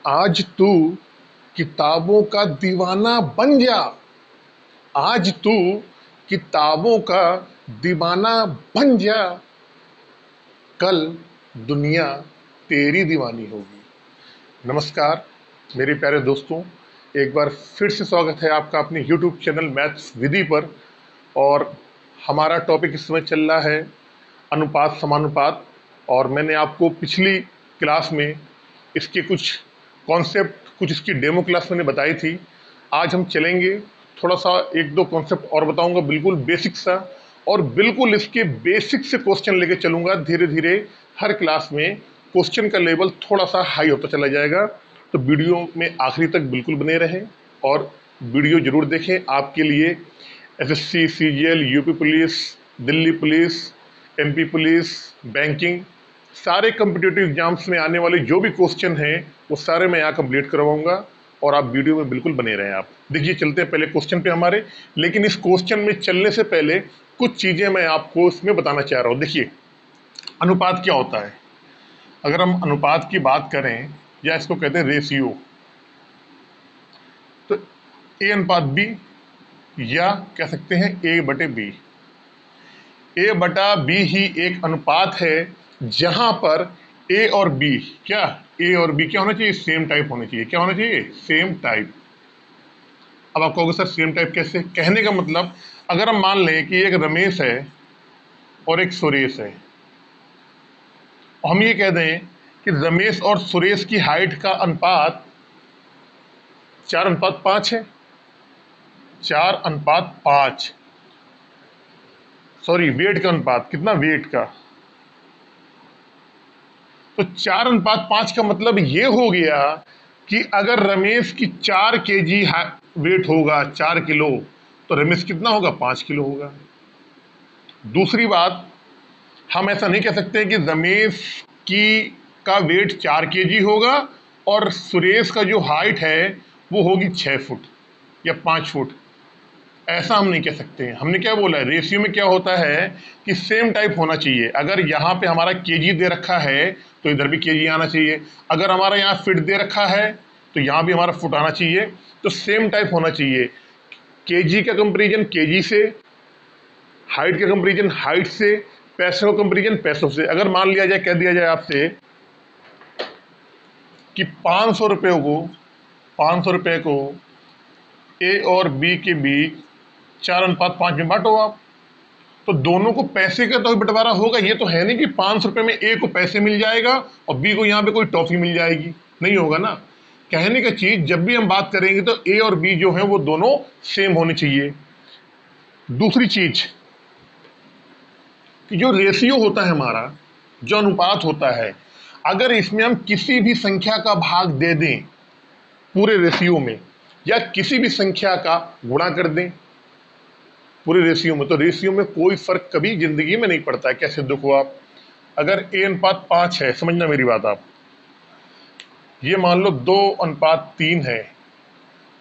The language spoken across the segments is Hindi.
आज तू किताबों का दीवाना बन जा। आज तू किताबों का दीवाना बन जा। कल दुनिया तेरी दीवानी होगी। नमस्कार मेरे प्यारे दोस्तों, एक बार फिर से स्वागत है आपका अपने YouTube चैनल मैथ्स विधि पर। और हमारा टॉपिक इस समय चल रहा है अनुपात समानुपात। और मैंने आपको पिछली क्लास में इसके कुछ कॉन्सेप्ट, कुछ इसकी डेमो क्लास मैंने बताई थी। आज हम चलेंगे, थोड़ा सा एक दो कॉन्सेप्ट और बताऊंगा, बिल्कुल बेसिक सा, और बिल्कुल इसके बेसिक से क्वेश्चन लेके चलूंगा। धीरे धीरे हर क्लास में क्वेश्चन का लेवल थोड़ा सा हाई होता चला जाएगा। तो वीडियो में आखिरी तक बिल्कुल बने रहें और वीडियो जरूर देखें। आपके लिए SSC, CGL, UP police, Delhi police, MP police, banking, सारे कम्पिटिटिव एग्जाम्स में आने वाले जो भी क्वेश्चन हैं वो सारे मैं यहाँ कंप्लीट करवाऊंगा। और आप वीडियो में बिल्कुल बने रहें। आप देखिए, चलते हैं पहले क्वेश्चन पे हमारे। लेकिन इस क्वेश्चन में चलने से पहले कुछ चीज़ें मैं आपको इसमें बताना चाह रहा हूँ। देखिए, अनुपात क्या होता है। अगर हम अनुपात की बात करें, या इसको कहते हैं रेशियो, तो ए अनुपात बी, या कह सकते हैं ए बटे बी। ए बटा बी ही एक अनुपात है जहां पर ए और बी क्या, ए और बी क्या होना चाहिए, सेम टाइप होने चाहिए। क्या होना चाहिए, सेम टाइप। अब आप कहोगे सर सेम टाइप कैसे? कहने का मतलब, अगर हम मान लें कि एक रमेश है और एक सुरेश है, और हम ये कह दें कि रमेश और सुरेश की हाइट का अनुपात 4:5 है। 4:5, सॉरी, वेट का अनुपात, कितना, वेट का। तो 4:5 का मतलब ये हो गया कि अगर रमेश की 4 केजी वेट होगा, 4 किलो, तो रमेश कितना होगा, 5 किलो होगा। दूसरी बात, हम ऐसा नहीं कह सकते कि रमेश की का वेट 4 केजी होगा और सुरेश का जो हाइट है वो होगी 6 फुट या 5 फुट। ऐसा हम नहीं कह सकते हैं। हमने क्या बोला है, रेशियो में क्या होता है कि सेम टाइप होना चाहिए। अगर यहाँ पे हमारा केजी दे रखा है तो इधर भी केजी आना चाहिए। अगर हमारा यहाँ फिट दे रखा है तो यहाँ भी हमारा फुट आना चाहिए। तो सेम टाइप होना चाहिए। केजी का कंपेरिजन केजी से, हाइट का कंपेरिजन हाइट से, पैसों का कंपेरिजन पैसों से। अगर मान लिया जाए, कह दिया जाए आपसे कि 500 रुपये को ए और बी के बीच 4:5 में बांटो आप, तो दोनों को पैसे का तो बंटवारा होगा। ये तो है नहीं कि 500 रुपये में ए को पैसे मिल जाएगा और बी को यहाँ पे कोई टॉफी मिल जाएगी, नहीं होगा ना। कहने का चीज, जब भी हम बात करेंगे तो ए और बी जो है वो दोनों सेम होने चाहिए। दूसरी चीज कि जो रेशियो होता है हमारा, जो अनुपात होता है, अगर इसमें हम किसी भी संख्या का भाग दे दें पूरे रेशियो में, या किसी भी संख्या का गुणा कर दें पूरे रेशियो में, तो रेशियो में कोई फर्क कभी जिंदगी में नहीं पड़ता है। कैसे देखो आप, अगर A:5 है, समझना मेरी बात आप, ये मान लो 2:3 है,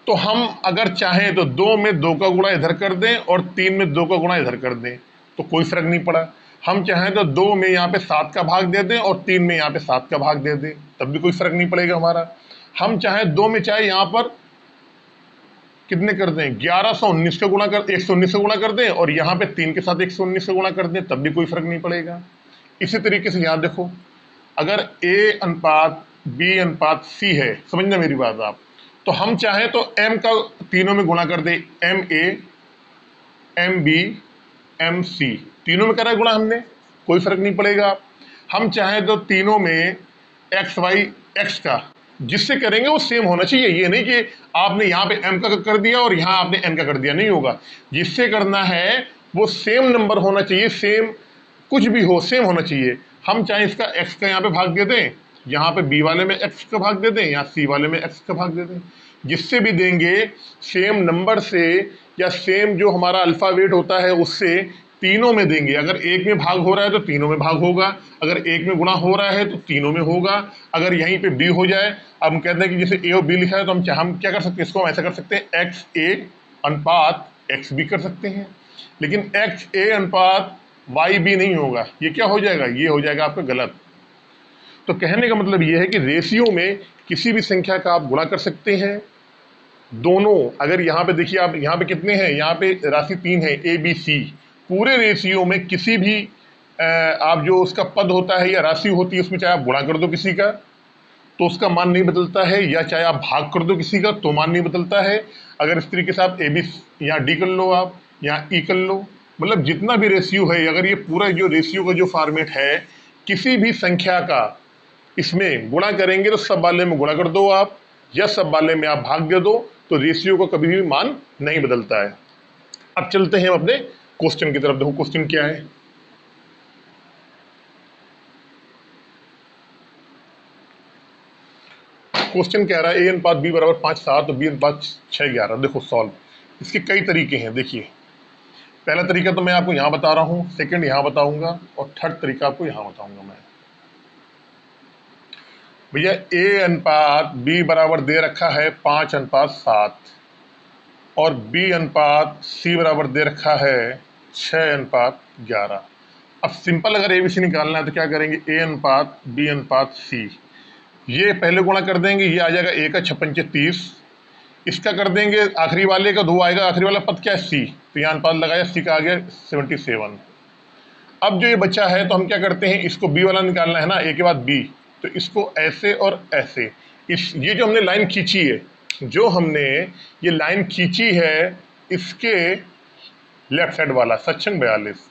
तो हम अगर चाहें तो 2 में 2 का गुणा इधर कर दें और 3 में 2 का गुणा इधर कर दें, तो कोई फर्क नहीं पड़ा। हम चाहें तो 2 में यहाँ पे 7 का भाग दे दें और 3 में यहाँ पे 7 का भाग दे दें, तब भी कोई फर्क नहीं पड़ेगा हमारा। हम चाहें 2 में चाहे यहाँ पर कितने कर दें, 1119 का गुणा कर, 119 का गुणा कर दें, और यहाँ पे 3 के साथ 119 का गुणा कर दें, तब भी कोई फर्क नहीं पड़ेगा। इसी तरीके से यहाँ देखो, अगर A:B:C है, समझना मेरी बात आप, तो हम चाहें तो M का तीनों में गुणा कर दें, MA, MB, MC, तीनों में करा गुणा हमने, कोई फर्क नहीं पड़ेगा। हम चाहें तो तीनों में XY X का, जिससे करेंगे वो सेम होना चाहिए। ये नहीं कि आपने यहाँ पे M का कर दिया और यहाँ आपने N का कर दिया, नहीं होगा। जिससे करना है वो सेम नंबर होना चाहिए, सेम कुछ भी हो, सेम होना चाहिए। हम चाहे इसका X का यहाँ पे भाग दे दें, यहाँ पे B वाले में X का भाग दे दें, यहाँ C वाले में X का भाग दे दें, जिससे भी देंगे सेम नंबर से, या सेम जो हमारा अल्फा वेट होता है उससे तीनों में देंगे। अगर एक में भाग हो रहा है तो तीनों में भाग होगा, अगर एक में गुणा हो रहा है तो तीनों में होगा। अगर यहीं पे बी हो जाए, अब हम कहते हैं कि जैसे ए और बी लिखा है, तो हम क्या कर सकते हैं, इसको हम ऐसा कर सकते हैं, एक्स ए अनुपात एक्स बी कर सकते हैं। लेकिन एक्स ए अनुपात वाई बी नहीं होगा, ये क्या हो जाएगा, ये हो जाएगा आपका गलत। तो कहने का मतलब ये है कि रेशियो में किसी भी संख्या का आप गुणा कर सकते हैं। दोनों, अगर यहाँ पे देखिए आप, यहाँ पे कितने हैं, यहाँ पे राशि 3 है, ए बी सी। पूरे रेशियो में किसी भी आप जो उसका पद होता है या राशि होती है उसमें चाहे आप गुणा कर दो किसी का तो उसका मान नहीं बदलता है, या चाहे आप भाग कर दो किसी का तो मान नहीं बदलता है। अगर इस तरीके से आप ए बी यहाँ डी कर लो, आप यहाँ ई कर लो, मतलब जितना भी रेशियो है, अगर ये पूरा जो रेशियो का जो फॉर्मेट है, किसी भी संख्या का इसमें गुणा करेंगे तो सब वाले में गुणा कर दो आप, या सब वाले में आप भाग दे दो, तो रेशियो का कभी भी मान नहीं बदलता है। अब चलते हैं अपने क्वेश्चन की तरफ। देखो क्वेश्चन क्या है। क्वेश्चन कह रहा है ए अनुपात बी बराबर 5/7 और बी अनुपात 6/11। देखो सॉल्व, इसके कई तरीके हैं। देखिए पहला तरीका तो मैं आपको यहाँ बता रहा हूँ, सेकंड यहाँ बताऊंगा, और थर्ड तरीका आपको यहाँ बताऊंगा मैं। भैया ए अनुपात बी बराबर दे रखा है 5/7 और बी अनुपात सी बराबर दे रखा है 6/11। अब सिंपल अगर ए बी सी निकालना है तो क्या करेंगे, ए अनुपात बी अनुपात सी, ये पहले गुणा कर देंगे, ये आ जाएगा ए का 6×5 30, इसका कर देंगे आखिरी वाले का 2 आएगा, आखिरी वाला पद क्या है सी, तो यहाँ अनुपात लगाया, सी का आ गया 77। अब जो ये बचा है तो हम क्या करते हैं, इसको बी वाला निकालना है ना, ए के बाद बी, तो इसको ऐसे और ऐसे, इस ये जो हमने लाइन खींची है, जो हमने ये लाइन खींची है, इसके लेफ्ट साइड वाला सक्षम 42।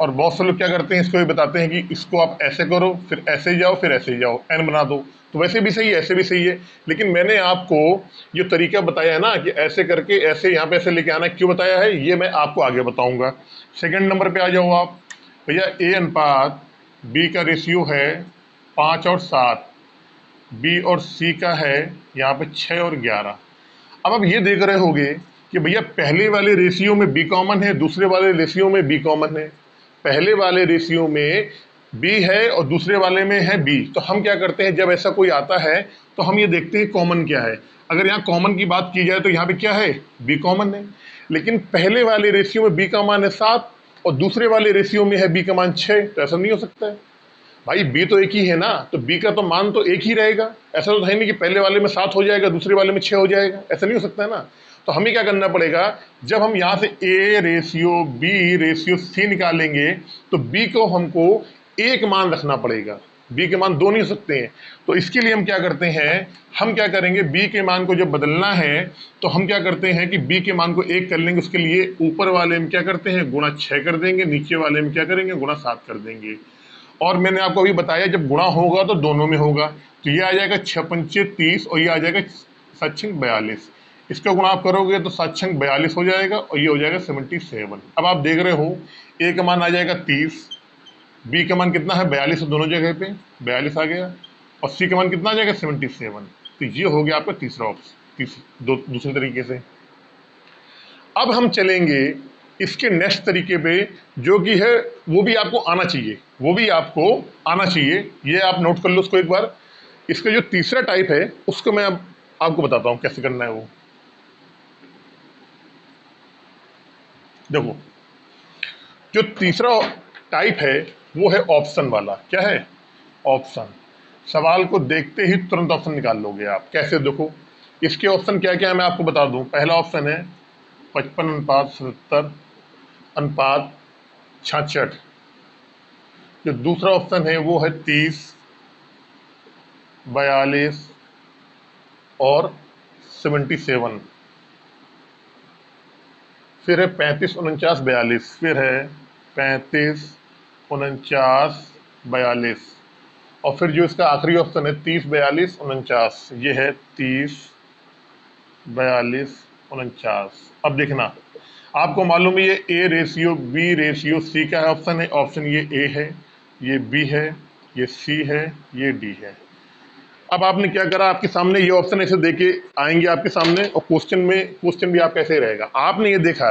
और बहुत से लोग क्या करते हैं, इसको ये बताते हैं कि इसको आप ऐसे करो, फिर ऐसे जाओ, फिर ऐसे जाओ, एन बना दो, तो वैसे भी सही है, ऐसे भी सही है। लेकिन मैंने आपको ये तरीका बताया है ना कि ऐसे करके ऐसे यहाँ पे ऐसे लेके आना, क्यों बताया है ये मैं आपको आगे बताऊंगा। सेकंड नंबर पे आ जाओ आप। भैया ए अनुपात बी का रेशियो है 5 और 7, बी और सी का है यहाँ पे 6 और 11। अब आप ये देख रहे होंगे कि भैया पहले वाले रेशियो में बी कॉमन है, दूसरे वाले रेशियो में बी कॉमन है। पहले वाले रेशियो में बी है और दूसरे वाले में है बी, तो हम क्या करते हैं, जब ऐसा कोई आता है तो हम ये देखते हैं कॉमन क्या है। अगर यहाँ कॉमन की बात की जाए तो यहाँ पे क्या है, बी कॉमन है। लेकिन पहले वाले रेशियो में बी का मान है 7 और दूसरे वाले रेशियो में है बी का मान 6, तो ऐसा नहीं हो सकता है भाई, बी तो एक ही है ना, तो बी का तो मान तो एक ही रहेगा। ऐसा तो है नहीं कि पहले वाले में 7 हो जाएगा, दूसरे वाले में 6 हो जाएगा, ऐसा नहीं हो सकता है ना। तो हमें क्या करना पड़ेगा, जब हम यहाँ से A ratio B ratio C निकालेंगे तो बी को हमको एक मान रखना पड़ेगा, बी के मान दो नहीं हो सकते हैं। तो इसके लिए हम क्या करते हैं, हम क्या करेंगे, बी के मान को जब बदलना है तो हम क्या करते हैं कि बी के मान को 1 कर लेंगे, उसके लिए ऊपर वाले में क्या करते हैं, गुणा 6 कर देंगे, नीचे वाले में क्या करेंगे, गुणा 7 कर देंगे। और मैंने आपको अभी बताया जब गुणा होगा तो दोनों में होगा, तो ये आ जाएगा 6×5 30 और ये आ जाएगा 7×42। इसका गुणा आप करोगे तो 7×42 हो जाएगा और ये हो जाएगा 77। अब आप देख रहे हो ए का मान आ जाएगा 30, बी का मान कितना है 42, दोनों जगह पे 42 आ गया, और सी का मान कितना आ जाएगा 77। तो ये हो गया आपका तीसरा ऑप्शन, दूसरे तरीके से। अब हम चलेंगे इसके नेक्स्ट तरीके पे, जो कि है वो भी आपको आना चाहिए, वो भी आपको आना चाहिए, ये आप नोट कर लो उसको एक बार। इसका जो तीसरा टाइप है उसको मैं अब आपको बताता हूँ कैसे करना है वो। देखो जो तीसरा टाइप है वो है ऑप्शन वाला। क्या है, ऑप्शन। सवाल को देखते ही तुरंत ऑप्शन निकाल लोगे आप। कैसे, देखो इसके ऑप्शन क्या क्या है मैं आपको बता दूं। पहला ऑप्शन है 55/77 अनुपात 66। जो दूसरा ऑप्शन है वो है 30, 42 और 77। फिर है 35, 49, 42। फिर है 35, 49, 42। और फिर जो इसका आखिरी ऑप्शन है 30, 42, 49। ये है 30, 42, 49। अब देखना, आपको मालूम है ये A ratio B ratio C का ऑप्शन है। ऑप्शन ये ए है, ये बी है, ये सी है, ये डी है। अब आपने क्या करा, आपके सामने ये ऑप्शन ऐसे देके आएंगे आपके सामने, और क्वेश्चन भी आपका ऐसे ही रहेगा। आपने ये देखा,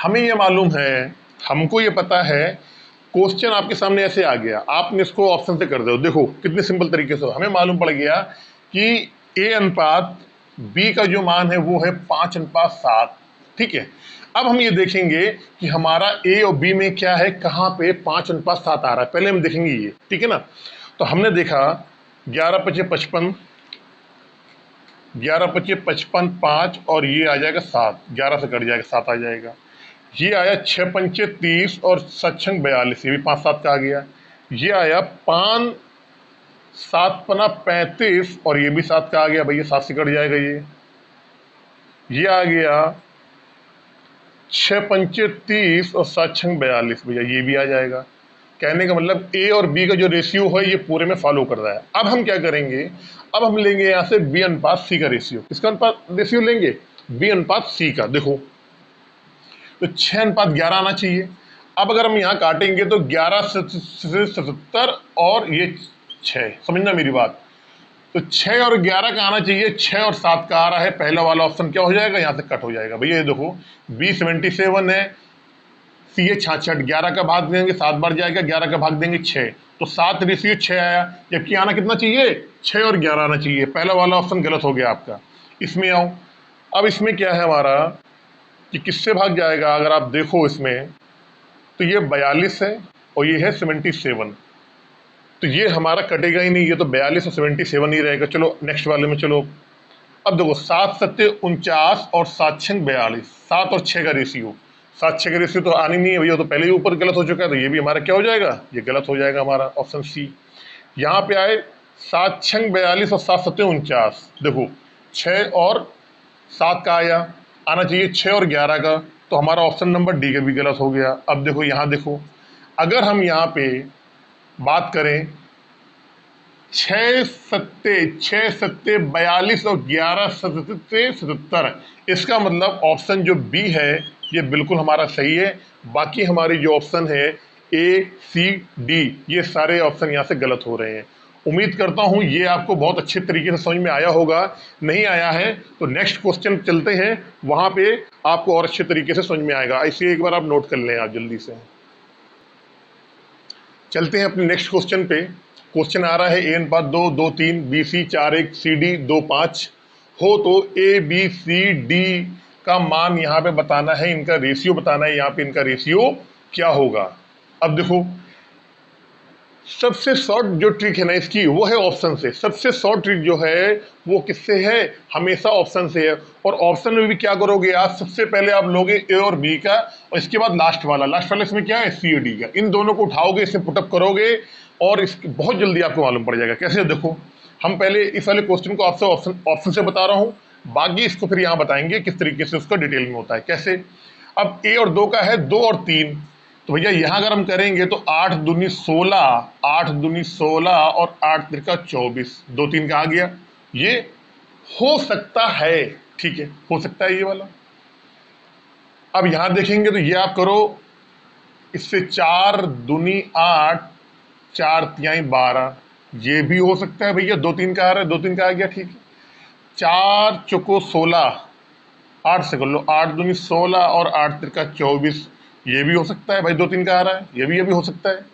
हमें ये मालूम है, हमको ये पता है, क्वेश्चन आपके सामने ऐसे आ गया, आपने इसको ऑप्शन से कर दो। देखो कितने सिंपल तरीके से हमें मालूम पड़ गया कि ए अनुपात बी का जो मान है वो है 5/7। ठीक है, अब हम ये देखेंगे कि हमारा ए और बी में क्या है, कहाँ पे 5/7 आ रहा है, पहले हम देखेंगे ये। ठीक है ना, तो हमने देखा 11×5 = 55, 11×5 = 55, 5 और ये आ जाएगा 7, 11 से कट जाएगा 7 आ जाएगा। ये आया 6×5 = 30 और 7×6 = 42, ये भी 5 7 का आ गया। ये आया 5 7 × 35 और ये भी 7 का आ गया भैया, 7 से कट जाएगा ये आ गया 6×5 = 30 और 7×6 = 42 भैया, ये भी आ जाएगा। कहने का मतलब ए और बी का जो रेशियो है ये पूरे में फॉलो कर रहा है। अब हम क्या करेंगे, अब हम लेंगे यहाँ से बी अनुपात सी का रेशियो। किसका अनुपात रेशियो लेंगे, बी अनुपात सी का। देखो तो 6:11 आना चाहिए। अब अगर हम यहाँ काटेंगे तो 11 से 77 और ये 6, समझना मेरी बात। तो 6 और 11 का आना चाहिए, 6 और 7 का आ रहा है। पहला वाला ऑप्शन क्या हो जाएगा, यहाँ से कट हो जाएगा भैया। ये देखो बी 77 है, सी है 66, 11 का भाग देंगे 7 बार जाएगा, 11 का भाग देंगे 6, तो 7 रेशियो 6 आया। जबकि आना कितना चाहिए, 6 और 11 आना चाहिए। पहला वाला ऑप्शन गलत हो गया आपका। इसमें आओ, अब इसमें क्या है हमारा कि किससे भाग जाएगा, अगर आप देखो इसमें तो ये 42 है और ये है 77, तो ये हमारा कटेगा ही नहीं, ये तो 42 और 77 ही रहेगा। चलो नेक्स्ट वाले में चलो। अब देखो 7 7 49 और 7×6 = 42, 7 और 6 का रेशियो, 7 6 का रेशियो तो आनी नहीं है भैया, तो पहले ही ऊपर गलत हो चुका है, तो ये भी हमारा क्या हो जाएगा, ये गलत हो जाएगा हमारा ऑप्शन सी। यहाँ पे आए 7×6 = 42 और 7 7 49, देखो 6 और 7 का आया, आना चाहिए 6 और 11 का, तो हमारा ऑप्शन नंबर डी का भी गलत हो गया। अब देखो यहाँ देखो, अगर हम यहाँ पे बात करें 6 7 42 और 11 7 77, इसका मतलब ऑप्शन जो बी है ये बिल्कुल हमारा सही है। बाकी हमारी जो ऑप्शन है ए सी डी, ये सारे ऑप्शन यहाँ से गलत हो रहे हैं। उम्मीद करता हूँ ये आपको बहुत अच्छे तरीके से समझ में आया होगा। नहीं आया है तो नेक्स्ट क्वेश्चन चलते हैं, वहाँ पे आपको और अच्छे तरीके से समझ में आएगा। इसे एक बार आप नोट कर लें आप जल्दी से। चलते हैं अपने नेक्स्ट क्वेश्चन पे। क्वेश्चन आ रहा है ए अनुपात 2 2 3, बी सी 4 1, सी डी 2 5 हो तो ए बी सी डी का मान यहाँ पे बताना है, इनका रेशियो बताना है। यहाँ पे इनका रेशियो क्या होगा। अब देखो सबसे शॉर्ट जो ट्रिक है ना इसकी, वो है ऑप्शन से। सबसे शॉर्ट ट्रिक जो है वो किससे है, हमेशा ऑप्शन से है। और ऑप्शन में भी क्या करोगे आप, सबसे पहले आप लोगे ए और बी का, और इसके बाद लास्ट वाला इसमें क्या है, सी और डी का। इन दोनों को उठाओगे, इसे पुटअप करोगे और इस बहुत जल्दी आपको मालूम पड़ जाएगा। कैसे, देखो हम पहले इस वाले क्वेश्चन को आपसे ऑप्शन से बता रहा हूँ, बाकी इसको फिर यहाँ बताएंगे किस तरीके से उसका डिटेल में होता है। कैसे, अब ए और 2 का है 2 और 3, तो भैया यहाँ अगर हम करेंगे तो 8 दूनी 16, 8 दूनी 16 और 8 तिरका 24, 2 3 का आ गया। ये हो सकता है, ठीक है, हो सकता है ये वाला। अब यहाँ देखेंगे तो ये आप करो, इससे 4 दूनी 8, 4 तिहाई 12, ये भी हो सकता है भैया। 2 3 का आ रहा है, 2 3 का आ गया, ठीक है। 4 चौको 16, 8 से कर लो, 8 दूनी 16 और 8 तिरका 24, ये भी हो सकता है भाई। 2 3 का आ रहा है, ये भी हो सकता है।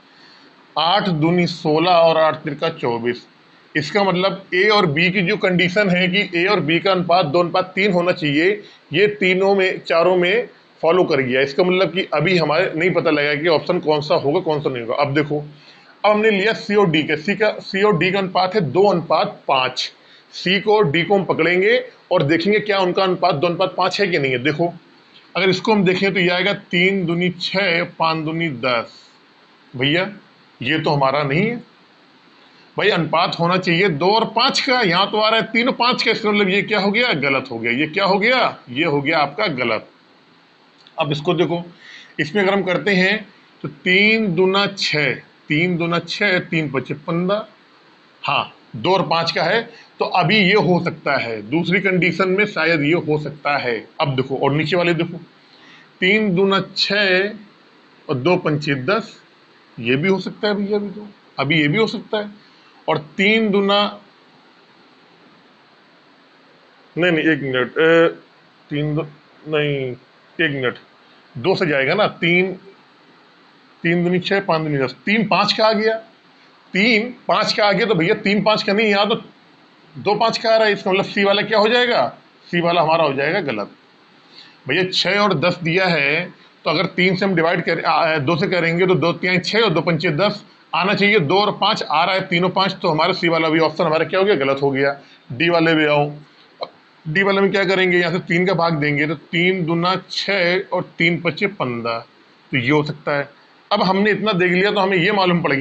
8 दूनी 16 और 8 तिरका 24, इसका मतलब ए और बी की जो कंडीशन है कि ए और बी का अनुपात 2:3 होना चाहिए, ये तीनों में चारों में फॉलो कर गया। इसका मतलब कि अभी हमारे नहीं पता लगा कि ऑप्शन कौन सा होगा कौन सा नहीं होगा। अब देखो, अब हमने लिया सी और डी का, सी और डी का अनुपात है 2:5। सी को और डी को हम पकड़ेंगे और देखेंगे क्या उनका अनुपात 2:5 है कि नहीं है। देखो अगर इसको हम देखें तो ये आएगा 3 दूनी 6, 5 दूनी 10, भैया ये तो हमारा नहीं है भाई। अनुपात होना चाहिए 2 और 5 का, यहाँ तो आ रहा है 3 और 5 का, इसका मतलब ये क्या हो गया, गलत हो गया। ये क्या हो गया, ये हो गया आपका गलत। अब इसको देखो, इसमें अगर हम करते हैं तो 3 दूना 6, 3 दूना 6, 3 5 15, हाँ 2 और 5 का है, तो अभी ये हो सकता है। दूसरी कंडीशन में शायद ये हो सकता है। अब देखो और नीचे वाले देखो, 3 दूना 6 और 2 पंचे 10, ये भी हो सकता है भैया, अभी तो अभी ये भी हो सकता है। और 3 दूना, नहीं 1 मिनट, 3 नहीं 1 मिनट, 2 से जाएगा ना, 3 दूनी 6, 5 दूनी 10, 3 5 का आ गया, 3 5 का आ गया, तो भैया 3 5 का नहीं, यहाँ तो 2 5 का आ रहा है। इसका मतलब सी वाला क्या हो जाएगा, सी वाला हमारा हो जाएगा गलत। भैया 6 और 10 दिया है, तो अगर 3 से हम डिवाइड कर 2 से करेंगे तो 2 तिहाई 6 और 2 पंचे 10, आना चाहिए 2 और 5, आ रहा है 3 और 5, तो हमारा सी वाला भी ऑप्शन हमारा क्या हो गया, गलत हो गया। डी वाले में आओ, डी वाले में क्या करेंगे, यहाँ से 3 का भाग देंगे तो 3 दूना 6 और 3 पचे 15, तो ये हो सकता है। अब हमने इतना देख लिया तो हमें ये मालूम पड़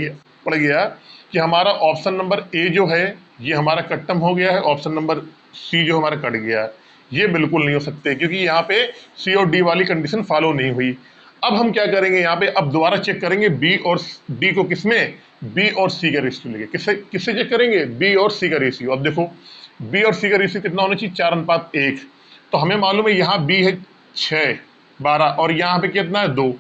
गया कि हमारा ऑप्शन नंबर ए जो है ये हमारा कट्टम हो गया है, ऑप्शन नंबर सी जो हमारा कट गया है, ये बिल्कुल नहीं हो सकते क्योंकि यहाँ पे सी और डी वाली कंडीशन फॉलो नहीं हुई। अब हम क्या करेंगे यहाँ पे, अब दोबारा चेक करेंगे बी और डी को, किसमें, बी और सी का रेशियो लेके। किससे किससे चेक करेंगे, बी और सी का रेशियो। अब देखो बी और सी का रेशियो कितना होना चाहिए, 4:1। तो हमें मालूम है यहाँ बी है 6 12 और यहाँ पे कितना है 2,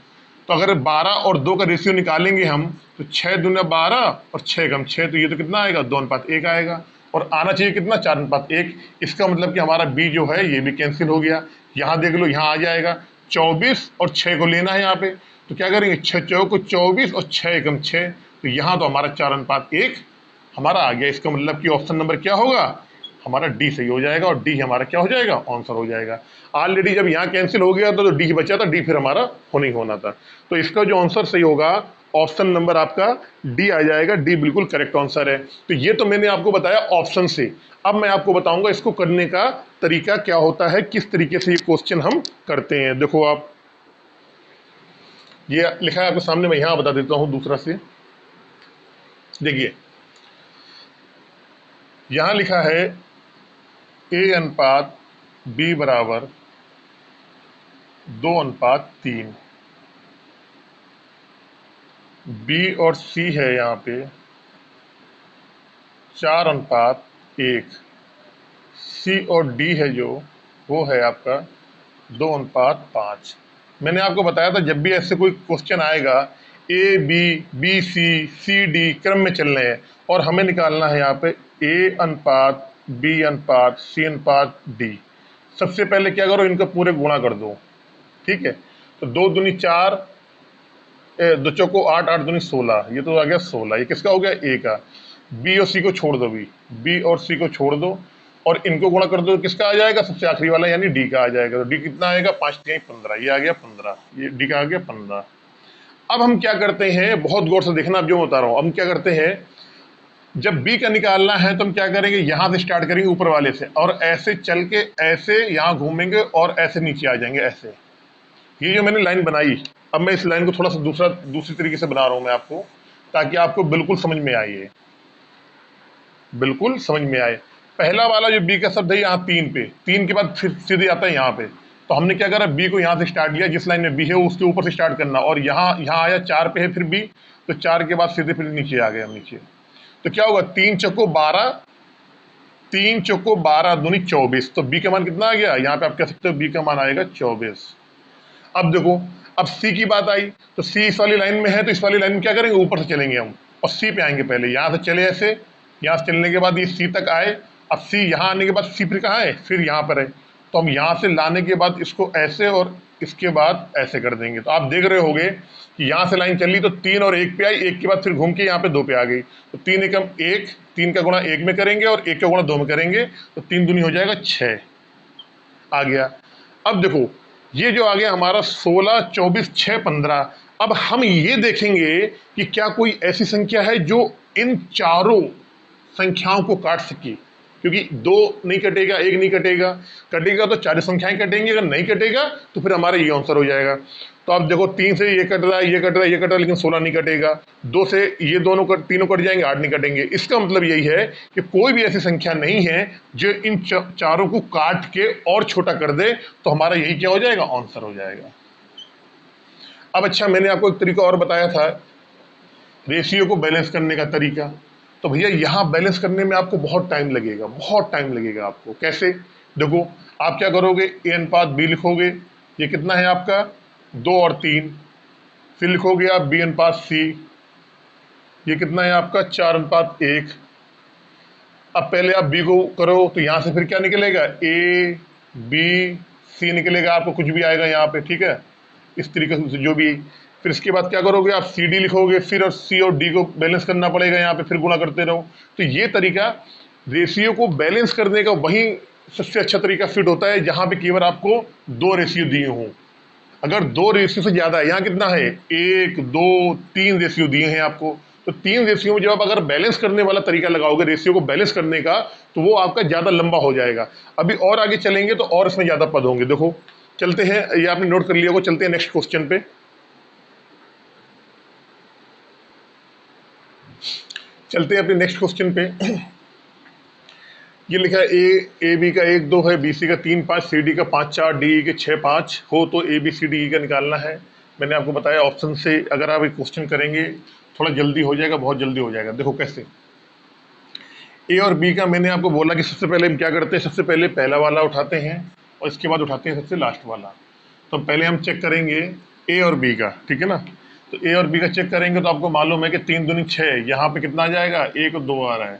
तो अगर 12 और 2 का रेशियो निकालेंगे हम तो 6 दूना 12 और 6 कम 6, तो ये तो कितना आएगा, 2:1 आएगा। और आना चाहिए कितना, 4:1। इसका मतलब कि हमारा बी जो है ये भी कैंसिल हो गया। यहाँ देख लो, यहाँ आ जाएगा 24 और 6 को लेना है यहाँ पे, तो क्या करेंगे, 6 चौको 24 और 6 एकम 6, तो यहाँ तो हमारा 4:1 हमारा आ गया। इसका मतलब कि ऑप्शन नंबर क्या होगा, हमारा डी सही हो जाएगा और डी हमारा क्या हो जाएगा, आंसर हो जाएगा। ऑलरेडी जब यहाँ कैंसिल हो गया तो डी बचा था, डी फिर हमारा होना ही होना था। तो इसका जो आंसर सही होगा ऑप्शन नंबर आपका डी आ जाएगा, डी बिल्कुल करेक्ट आंसर है। तो ये तो मैंने आपको बताया ऑप्शन से। अब मैं आपको बताऊंगा इसको करने का तरीका क्या होता है, किस तरीके से ये क्वेश्चन हम करते हैं। देखो आप, ये लिखा है आपके सामने, मैं यहां बता देता हूं दूसरा से। देखिए यहां लिखा है ए अनुपात बी बराबर 2:3, बी और सी है यहाँ पे 4:1, सी और डी है जो वो है आपका 2:5। मैंने आपको बताया था जब भी ऐसे कोई क्वेश्चन आएगा A B B C C D क्रम में चलने हैं और हमें निकालना है यहाँ पे ए अनुपात बी अनुपात सी अनुपात डी। सबसे पहले क्या करो, इनका पूरे गुणा कर दो, ठीक है। तो 2 दूनी 4, 2 चौको 8, 8 दूनी 16, ये तो आ गया 16। ये किसका हो गया, ए का। बी और सी को छोड़ दो, बी और सी को छोड़ दो और इनको गुणा कर दो, किसका आ जाएगा, सबसे आखिरी वाला यानी डी का आ जाएगा। तो डी कितना आएगा, 5 3 15, ये आ गया 15, ये डी का आ गया 15। अब हम क्या करते हैं, बहुत गौर से देखना, अब जो बता रहा हूं, हम क्या करते हैं, जब बी का निकालना है तो हम क्या करेंगे, यहां से स्टार्ट करेंगे ऊपर वाले से और ऐसे चल के ऐसे यहां घूमेंगे और ऐसे नीचे आ जाएंगे, ऐसे। ये जो मैंने लाइन बनाई, अब मैं इस लाइन को थोड़ा सा दूसरी तरीके से बना रहा हूं मैं आपको, ताकि आपको बिल्कुल समझ में आए, बिल्कुल समझ में आए। पहला वाला जो बी का शब्द है यहाँ 3 पे, 3 के बाद फिर सीधे आता है यहाँ पे। तो हमने क्या करा, बी को यहाँ से स्टार्ट किया, जिस लाइन में बी है उसके ऊपर से स्टार्ट करना, और यहाँ आया 4 पे है फिर बी, तो 4 के बाद सीधे फिर नीचे आ गया नीचे। तो क्या होगा, 3 चौको 12, 3 चौको 12 दूनी 24, तो बी का मान कितना आ गया, यहाँ पे आप कह सकते हो बी का मान आएगा 24। अब देखो, अब सी की बात आई, तो सी इस वाली लाइन में है, तो इस वाली लाइन में क्या करेंगे, ऊपर से चलेंगे हम और सी पे आएंगे। पहले यहाँ से चले ऐसे, यहाँ से चलने के बाद ये सी तक आए, अब सी यहाँ आने के बाद सी फिर कहाँ है, फिर यहाँ पर है। तो हम यहाँ से लाने के बाद इसको ऐसे और इसके बाद ऐसे कर देंगे। तो आप देख रहे होगे कि यहाँ से लाइन चली तो 3 और 1 पे आई, 1 के बाद फिर घूम के यहाँ पे 2 पे आ गई। तो 3 एकम 1, 3 का गुणा 1 में करेंगे और 1 का गुणा 2 में करेंगे, तो 3 दूनी हो जाएगा 6 आ गया। अब देखो ये जो आ गया हमारा 16 24 6 15। अब हम ये देखेंगे कि क्या कोई ऐसी संख्या है जो इन चारों संख्याओं को काट सके, क्योंकि 2 नहीं कटेगा, 1 नहीं कटेगा, कटेगा तो 4 संख्याएं कटेंगी, अगर नहीं कटेगा तो फिर हमारा ये आंसर हो जाएगा। तो अब देखो 3 से ये कट रहा है, ये कट रहा है, ये कट रहा है, लेकिन 16 नहीं कटेगा। 2 से ये तीनों कट जाएंगे, 8 नहीं कटेंगे। इसका मतलब यही है कि कोई भी ऐसी संख्या नहीं है जो इन चारों को काट के और छोटा कर दे, तो हमारा यही क्या हो जाएगा, आंसर हो जाएगा। अब अच्छा, मैंने आपको एक तरीका और बताया था रेशियो को बैलेंस करने का तरीका। तो भैया यहाँ बैलेंस करने में आपको बहुत टाइम लगेगा, बहुत टाइम लगेगा आपको। कैसे, देखो आप क्या करोगे, ए अनुपात बी लिखोगे, ये कितना है आपका 2 और 3, फिर लिखोगे आप बी अनुपात सी, ये कितना है आपका 4:1। अब पहले आप बी को करो तो यहाँ से फिर क्या निकलेगा, ए बी सी निकलेगा, आपको कुछ भी आएगा यहाँ पे, ठीक है, इस तरीके से जो भी। फिर इसके बाद क्या करोगे, आप सी डी लिखोगे, फिर और सी और डी को बैलेंस करना पड़ेगा, यहाँ पे फिर गुणा करते रहो। तो ये तरीका रेशियो को बैलेंस करने का वही सबसे अच्छा तरीका फिट होता है जहाँ पे केवल आपको 2 रेशियो दिए हों। अगर 2 रेशियो से ज़्यादा है, यहाँ कितना है 1 2 3 रेशियो दिए हैं आपको, तो 3 रेशियो में जब आप अगर बैलेंस करने वाला तरीका लगाओगे रेशियो को बैलेंस करने का, तो वो आपका ज़्यादा लंबा हो जाएगा। अभी और आगे चलेंगे तो और इसमें ज़्यादा पद होंगे। देखो चलते हैं, ये आपने नोट कर लिया होगा, चलते हैं नेक्स्ट क्वेश्चन पे। चलते हैं अपने नेक्स्ट क्वेश्चन पे। ये लिखा है ए बी का 1 2 है, बी सी का 3 5, सी डी का 5 4, डी के 6 5 हो तो A B C D E का निकालना है। मैंने आपको बताया ऑप्शन से अगर आप एक क्वेश्चन करेंगे थोड़ा जल्दी हो जाएगा, बहुत जल्दी हो जाएगा। देखो कैसे, ए और बी का मैंने आपको बोला कि सबसे पहले हम क्या करते हैं, सबसे पहले पहला वाला उठाते हैं और इसके बाद उठाते हैं सबसे लास्ट वाला। तो पहले हम चेक करेंगे ए और बी का, ठीक है ना। तो ए और बी का चेक करेंगे तो आपको मालूम है कि 3 दूनी 6, यहाँ पे कितना आ जाएगा, 1 और 2 आ रहा है,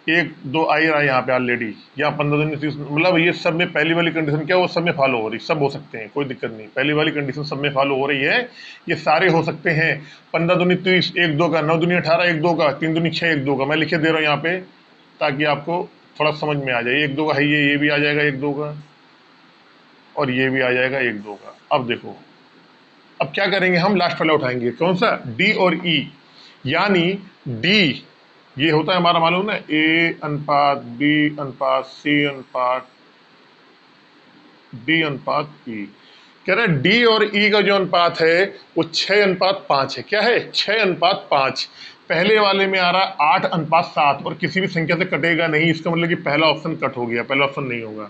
1 2 आ ही रहा है यहाँ पे ऑलरेडी। यहाँ 15 दूनी 30, मतलब ये सब में पहली वाली कंडीशन क्या है, वो सब में फॉलो हो रही, सब हो सकते हैं, कोई दिक्कत नहीं। पहली वाली कंडीशन सब में फॉलो हो रही है, ये सारे हो सकते हैं। 15 दूनी 30, 1 2 का, 9 दूनी 18, 1 2 का, 3 दूनी 6, 1 2 का। मैं लिखे दे रहा हूँ यहाँ पे ताकि आपको थोड़ा समझ में आ जाए। 1 2 का है, ये भी आ जाएगा 1 2 का, और ये भी आ जाएगा 1 2 का। अब देखो, अब क्या करेंगे, हम लास्ट वाला उठाएंगे, कौन सा, डी और ई। यानी डी ये होता है हमारा, मालूम ना, ए अनुपात बी अनुपात सी अनुपात डी अनुपात ई। कह रहे हैं डी और ई का जो अनुपात है वो 6 अनुपात 5 है। क्या है, 6 अनुपात 5। पहले वाले में आ रहा है 8 अनुपात 7 और किसी भी संख्या से कटेगा नहीं, इसका मतलब कि पहला ऑप्शन कट हो गया, पहला ऑप्शन नहीं होगा।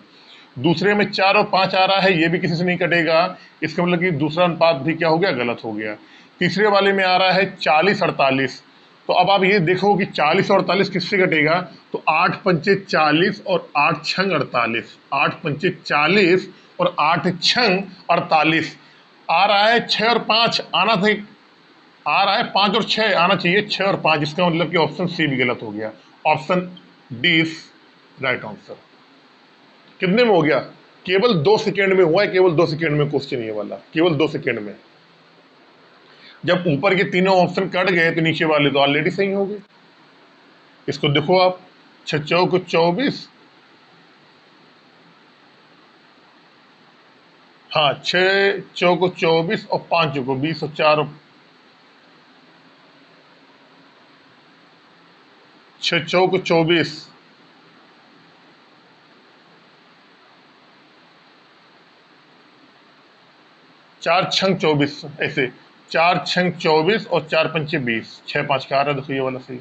दूसरे में 4 और 5 आ रहा है, ये भी किसी से नहीं कटेगा, इसका मतलब कि दूसरा अनुपात भी क्या हो गया, गलत हो गया। तीसरे वाले में आ रहा है 40 48, तो अब आप ये देखो कि 40 और 48 किससे कटेगा, तो 8 पंचे 40 और 8 छंग 48, 8 पंचे 40 और 8 छंग 48। आ रहा है 6 और 5 आना था, आ रहा है 5 और 6 आना चाहिए, 6 और 5, इसका मतलब कि ऑप्शन सी भी गलत हो गया। Option D is right answer. कितने में हो गया, केवल 2 सेकेंड में हुआ है, केवल 2 सेकेंड में क्वेश्चन ये वाला, केवल 2 सेकेंड में। जब ऊपर के तीनों ऑप्शन कट गए तो नीचे वाले तो ऑलरेडी सही हो गए। इसको देखो आप, 6 चौक 24, हाँ 6 चौक 24 और 5 चौक 20 और 4, 6 चौक 24, 4 छंग 24, ऐसे 4 छंग 24 और 4 पंचे 20, 6 5 का आ रहा है, देखो ये वाला सही।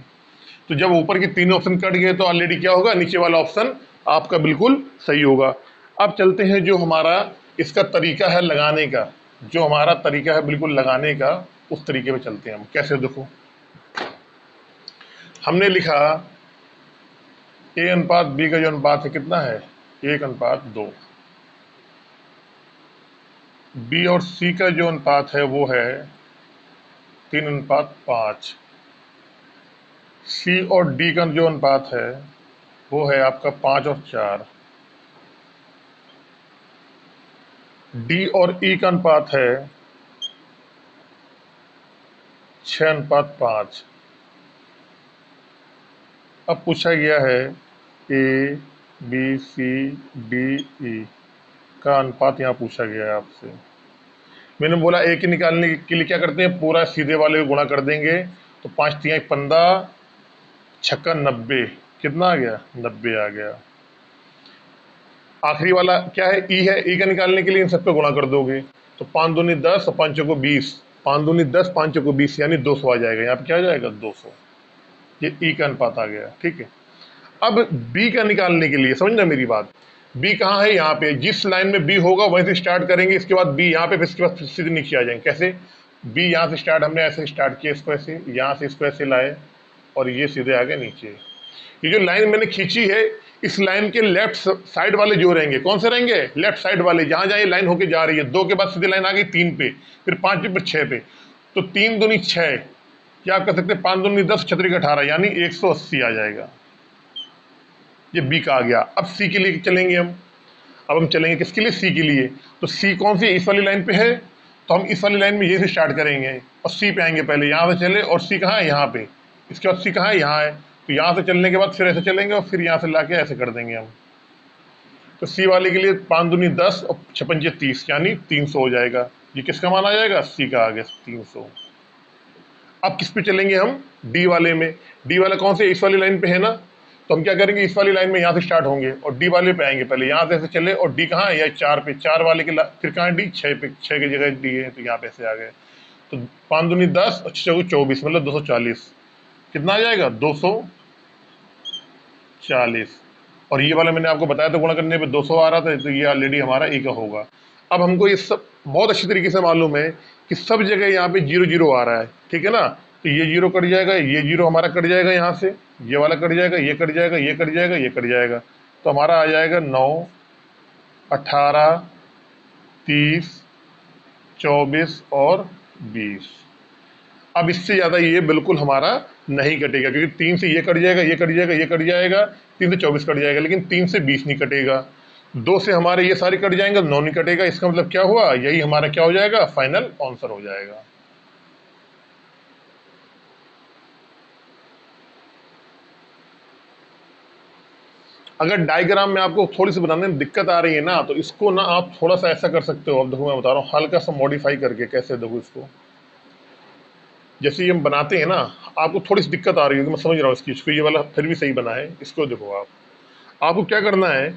तो जब ऊपर के तीन ऑप्शन कट गए तो ऑलरेडी क्या होगा, नीचे वाला ऑप्शन आपका बिल्कुल सही होगा। अब चलते हैं जो हमारा इसका तरीका है लगाने का, जो हमारा तरीका है बिल्कुल लगाने का, उस तरीके पे चलते हैं हम। कैसे, देखो हमने लिखा ए अनुपात बी का जो अनुपात है कितना है, 1 अनुपात 2। बी और सी का जो अनुपात है वो है 3 अनुपात 5। सी और डी का जो अनुपात है वो है आपका 5 और 4। डी और ई का अनुपात है 6 अनुपात 5। अब पूछा गया है A B C D E का अनुपात, यहाँ पूछा गया है आपसे। मैंने बोला ए के निकालने के लिए क्या करते हैं, पूरा सीधे वाले को गुणा कर देंगे, तो 5 3 15, 6 90, कितना आ गया, 90 आ गया। आखिरी वाला क्या है, ई है, ई का निकालने के लिए इन सब पे गुणा कर दोगे, तो 5 दूनी 10 और 5 चौको 20, 5 दूनी 10 5 चौको 20, यानी 200 आ जाएगा। यहाँ पे क्या आ जाएगा, 200। ये ई का अनुपात आ गया, ठीक है। अब बी का निकालने के लिए समझना मेरी बात, बी कहाँ है, यहाँ पे, जिस लाइन में बी होगा वहीं से स्टार्ट करेंगे, इसके बाद बी यहाँ पे, फिर इसके बाद सीधे नीचे आ जाएंगे। कैसे, बी यहाँ से स्टार्ट, हमने ऐसे स्टार्ट किया, इसको ऐसे, यहाँ से इसको ऐसे लाए और ये सीधे आ गए नीचे। ये जो लाइन मैंने खींची है, इस लाइन के लेफ्ट साइड वाले जो रहेंगे, कौन से रहेंगे, लेफ्ट साइड वाले, जहां जहां ये लाइन होके जा रही है। 2 के बाद सीधे लाइन आ गई 3 पे, फिर 5 पे, फिर 6 पे, तो 3 दूनी 6, क्या आप कर सकते हैं, 5 दूनी 10, 6 18, यानी 180 आ जाएगा। ये बी का आ गया। अब सी के लिए चलेंगे हम, अब हम चलेंगे किसके लिए, सी के लिए। तो सी कौन सी, इस वाली लाइन पे है, तो हम इस वाली लाइन में ये से स्टार्ट करेंगे और सी पे आएंगे, पहले यहाँ से चले, और सी कहाँ है, यहाँ पे, इसके बाद सी कहाँ है, यहाँ है, तो यहाँ से चलने के बाद फिर ऐसे चलेंगे और फिर यहाँ से लाके ऐसे कर देंगे हम। तो सी वाले के लिए 5 दूनी 10 और 6 पंजे 30, यानी 300 हो जाएगा। ये किसका मान आ जाएगा, सी का आ गया 300। अब किस पे चलेंगे हम? डी वाले में। डी वाला कौन से? इस वाली लाइन पे है ना, तो हम क्या करेंगे, इस वाली लाइन में यहाँ से स्टार्ट होंगे और डी वाले पे आएंगे। पहले यहाँ से ऐसे चले और डी कहाँ है? या 4 पे, 4 वाले के फिर कहाँ है डी? 6 पे, 6 की जगह डी है, तो यहाँ पे ऐसे आ गए। तो 5 दूनी 10 और 6 24, मतलब 240। कितना आ जाएगा? 240। और ये वाला मैंने आपको बताया था गुणा करने पे 200 आ रहा था, तो ये ऑलरेडी हमारा ए का होगा। अब हमको ये सब बहुत अच्छी तरीके से मालूम है कि सब जगह यहाँ पे 0 0 आ रहा है, ठीक है ना। तो ये 0 कट जाएगा, ये 0 हमारा कट जाएगा, यहाँ से ये वाला कट जाएगा, ये कट जाएगा, ये कट जाएगा, ये कट जाएगा। तो हमारा आ जाएगा 9, 18, 30, 24 और 20। अब इससे ज़्यादा ये बिल्कुल हमारा नहीं कटेगा, क्योंकि 3 से ये कट जाएगा, ये कट जाएगा, ये कट जाएगा, 3 से 24 कट जाएगा, लेकिन 3 से 20 नहीं कटेगा। 2 से हमारे ये सारे कट जाएंगे, 9 नहीं कटेगा। इसका मतलब क्या हुआ? यही हमारा क्या हो जाएगा? फाइनल आंसर हो जाएगा। अगर डायग्राम में आपको थोड़ी सी बनाने में दिक्कत आ रही है ना, तो इसको ना आप थोड़ा सा ऐसा कर सकते हो। अब देखो मैं बता रहा हूँ, हल्का सा मॉडिफाई करके। कैसे? देखो इसको, जैसे ये हम बनाते हैं ना, आपको थोड़ी सी दिक्कत आ रही है, तो मैं समझ रहा हूँ इसकी। इसको ये वाला फिर भी सही बना है। इसको देखो आपको क्या करना है,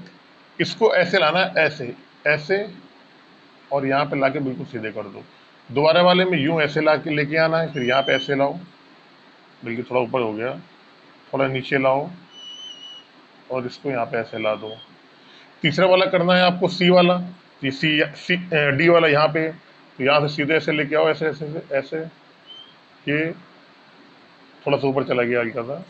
इसको ऐसे लाना है, ऐसे ऐसे, और यहाँ पे लाके बिल्कुल सीधे कर दो। दोबारा वाले में यूं ऐसे ला के लेके आना है, फिर यहाँ पे ऐसे लाओ, बल्कि थोड़ा ऊपर हो गया, थोड़ा नीचे लाओ और इसको यहाँ पे ऐसे ला दो। तीसरा वाला करना है आपको, सी वाला। ये सी डी वाला यहाँ पे, तो यहाँ से सीधे ऐसे लेके आओ, ऐसे ऐसे ऐसे, ऐसे। ये थोड़ा सा ऊपर चला गया हल्का सा।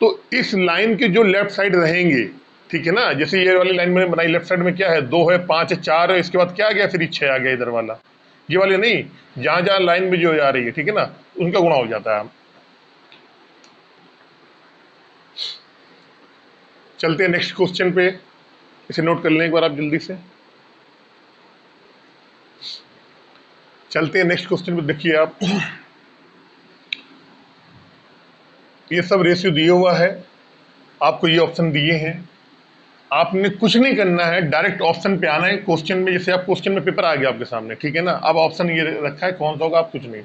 तो इस लाइन के जो लेफ्ट साइड रहेंगे, ठीक है ना, जैसे ये वाली लाइन मैंने बनाई, लेफ्ट साइड में क्या है? 2 है, 5 है, 4 है, इसके बाद क्या आ गया? फिर 6 आ गया इधर वाला। ये वाले नहीं, जहां जहां लाइन में जो आ रही है, ठीक है ना, उनका गुणा हो जाता है। चलते हैं नेक्स्ट क्वेश्चन पे। इसे नोट कर लें एक बार आप जल्दी से। चलते हैं नेक्स्ट क्वेश्चन पे। देखिए आप, ये सब रेशियो दिए हुआ है, आपको ये ऑप्शन दिए हैं। आपने कुछ नहीं करना है, डायरेक्ट ऑप्शन पे आना है क्वेश्चन में। जैसे आप क्वेश्चन में पेपर आ गया आपके सामने, ठीक है ना, अब ऑप्शन ये रखा है, कौन सा होगा, आप कुछ नहीं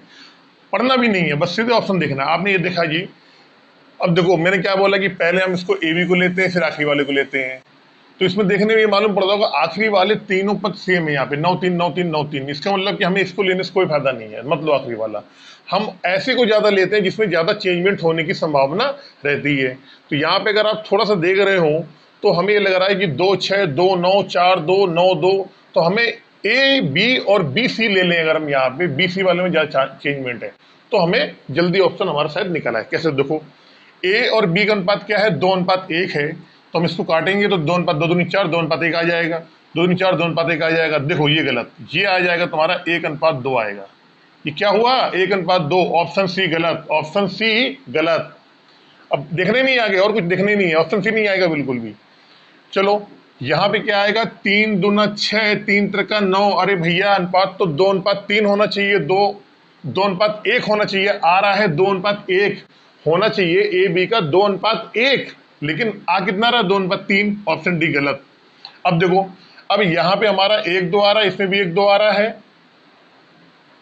पढ़ना भी नहीं है, बस सीधे ऑप्शन देखना है। आपने ये देखा जी, अब देखो मैंने क्या बोला कि पहले हम इसको ए बी को लेते हैं, फिर आखिरी वाले को लेते हैं। तो इसमें देखने में ये मालूम पड़ता होगा आखिरी वाले तीनों पद सेम है यहाँ पे, 9 3 9 3 9 3। इसका मतलब कि हमें इसको लेने से कोई फायदा नहीं है, मतलब आखिरी वाला। हम ऐसे को ज्यादा लेते हैं जिसमें ज्यादा चेंजमेंट होने की संभावना रहती है। तो यहाँ पे अगर आप थोड़ा सा देख रहे हो, तो हमें ये लग रहा है कि 2 6 2 9 4 2 9 2। तो हमें ए बी और बी सी ले लें। अगर हम यहाँ पे बी सी वाले में ज्यादा चेंजमेंट है, तो हमें जल्दी ऑप्शन हमारा शायद निकला है। कैसे? देखो, ए और बी का अनुपात क्या है? 2:1 है। तो हम इसको काटेंगे तो 2:2 दूनी 4, 2:1 आ जाएगा, 2 दूनी 4, 2:1 आ जाएगा। देखो ये गलत, ये आ जाएगा तुम्हारा 1:2 आएगा। ये क्या हुआ? 1:2। ऑप्शन सी गलत, ऑप्शन सी गलत। अब देखने नहीं आगे, और कुछ देखने नहीं है, ऑप्शन सी नहीं आएगा बिल्कुल भी। चलो यहाँ पे क्या आएगा? 3 दूना 6, 3 त्रिका 9। अरे भैया, अनुपात तो 2:3 होना चाहिए, 2:1 होना चाहिए। आ रहा है 2:1 होना चाहिए, ए बी का 2:1, लेकिन आ कितना रहा? 2:3। ऑप्शन डी गलत। अब देखो, अब यहाँ पे हमारा 1 2 आ रहा है, इसमें भी 1 2 आ रहा है,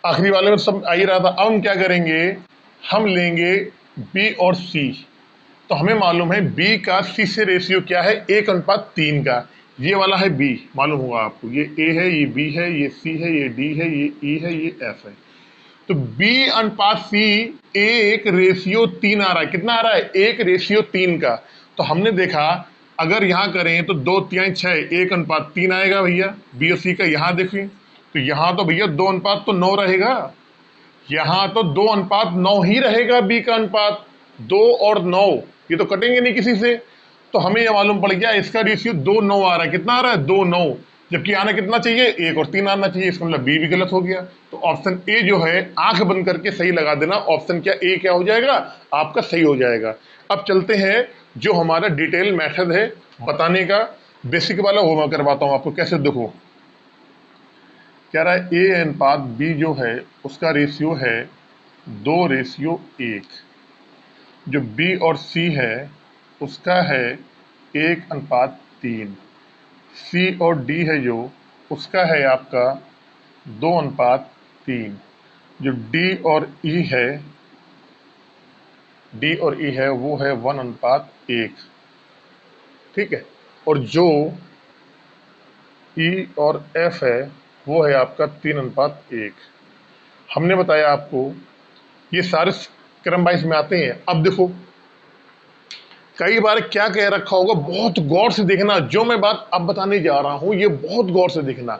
आखिरी वाले में सब आ ही रहा था। अब हम क्या करेंगे? हम लेंगे बी और सी। तो हमें मालूम है बी का सी से रेशियो क्या है? 1:3 का। ये वाला है बी, मालूम होगा आपको। ये ए है, ये बी है, ये सी है, ये डी है, ये ई है, ये एफ है। तो बी अनुपात सी 1:3 आ रहा है। कितना आ रहा है? 1:3 का। तो हमने देखा, अगर यहाँ करें तो 2 3 6, 1:3 आएगा भैया बी और सी का। यहाँ देखें तो यहाँ तो भैया 2:9 रहेगा। यहाँ तो 2:9 ही रहेगा बी का अनुपात। 2 और 9 ये तो कटेंगे नहीं किसी से। तो हमें यह मालूम पड़ गया इसका रेशियो 2:9 आ रहा है। कितना आ रहा है? 2:9। जबकि आना कितना चाहिए? 1 और 3 आना चाहिए। इसका मतलब बी भी गलत हो गया। तो ऑप्शन ए जो है, आंख बंद करके सही लगा देना। ऑप्शन क्या ए क्या हो जाएगा? आपका सही हो जाएगा। अब चलते हैं जो हमारा डिटेल मेथड है बताने का, बेसिक वाला, वो मैं करवाता हूँ आपको। कैसे? देखो, कह रहा है ए अनुपात बी जो है उसका रेशियो है 2:1। जो बी और सी है उसका है 1:3। सी और डी है जो, उसका है आपका 2:3। जो डी और ई है वो है 1:1। ठीक है। और जो ई और एफ है वो है आपका 3:1। हमने बताया आपको ये सारे क्रम वाइज में आते हैं। अब देखो कई बार क्या कह रखा होगा, बहुत गौर से देखना, जो मैं बात अब बताने जा रहा हूं ये बहुत गौर से देखना।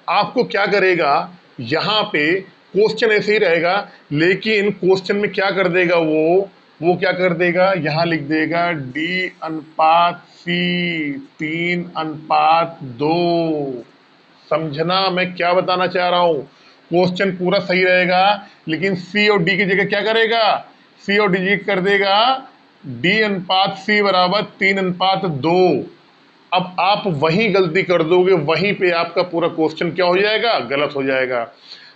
आपको क्या करेगा, यहां पे क्वेश्चन ऐसे ही रहेगा, लेकिन क्वेश्चन में क्या कर देगा वो क्या कर देगा, यहां लिख देगा D:C 3:2। समझना मैं क्या बताना चाह रहा हूं। क्वेश्चन पूरा सही रहेगा, लेकिन सी और डी की जगह क्या करेगा, सी और डी कर देगा D:C बराबर 3:2। अब आप वहीं गलती कर दोगे, वहीं पे आपका पूरा क्वेश्चन क्या हो जाएगा, गलत हो जाएगा।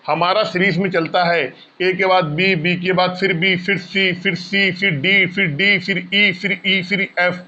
हमारा सीरीज में चलता है ए के बाद बी, बी के बाद फिर बी, फिर सी, फिर सी, फिर डी, फिर डी, फिर ई, फिर ई, फिर F,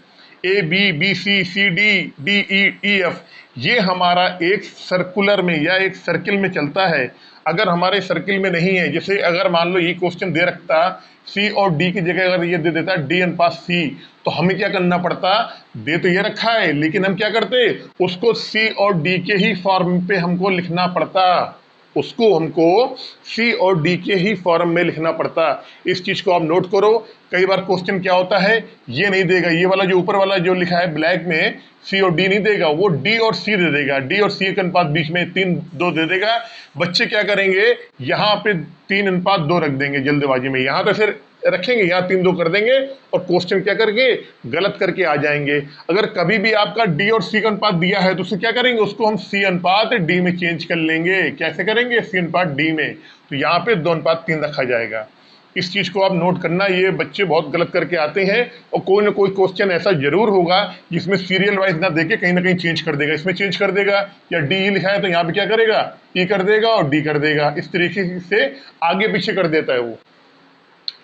A B, B C, C D, D E, E F. ये हमारा एक सर्कुलर में या एक सर्किल में चलता है। अगर हमारे सर्किल में नहीं है, जैसे अगर मान लो ये क्वेश्चन दे रखता सी और डी की जगह अगर ये दे देता D:C, तो हमें क्या करना पड़ता, दे तो ये रखा है लेकिन हम क्या करते, उसको सी और डी के ही फॉर्म पे हमको लिखना पड़ता, उसको हमको सी और डी के ही फॉर्म में लिखना पड़ता। इस चीज को आप नोट करो। कई बार क्वेश्चन क्या होता है, ये नहीं देगा, ये वाला जो ऊपर वाला जो लिखा है ब्लैक में सी और डी नहीं देगा, वो डी और सी दे देगा, डी और सी के अनुपात बीच में 3:2 दे देगा। बच्चे क्या करेंगे, यहाँ पे 3:2 रख देंगे जल्दबाजी में, यहाँ पे फिर रखेंगे, यहाँ 3:2 कर देंगे और क्वेश्चन क्या करके गलत करके आ जाएंगे। अगर कभी भी आपका डी और सी का अनुपात दिया है तो उसे क्या करेंगे, उसको हम C:D में चेंज कर लेंगे। कैसे करेंगे, C:D में, तो यहाँ पे 2:3 रखा जाएगा। इस चीज को आप नोट करना, ये बच्चे बहुत गलत करके आते हैं। और कोई ना कोई क्वेश्चन ऐसा जरूर होगा जिसमें सीरियल वाइज ना देके कहीं ना कहीं चेंज कर देगा, इसमें चेंज कर देगा, या डी लिखा है तो यहाँ पे क्या करेगा, ई कर देगा और डी कर देगा। इस तरीके से आगे पीछे कर देता है वो।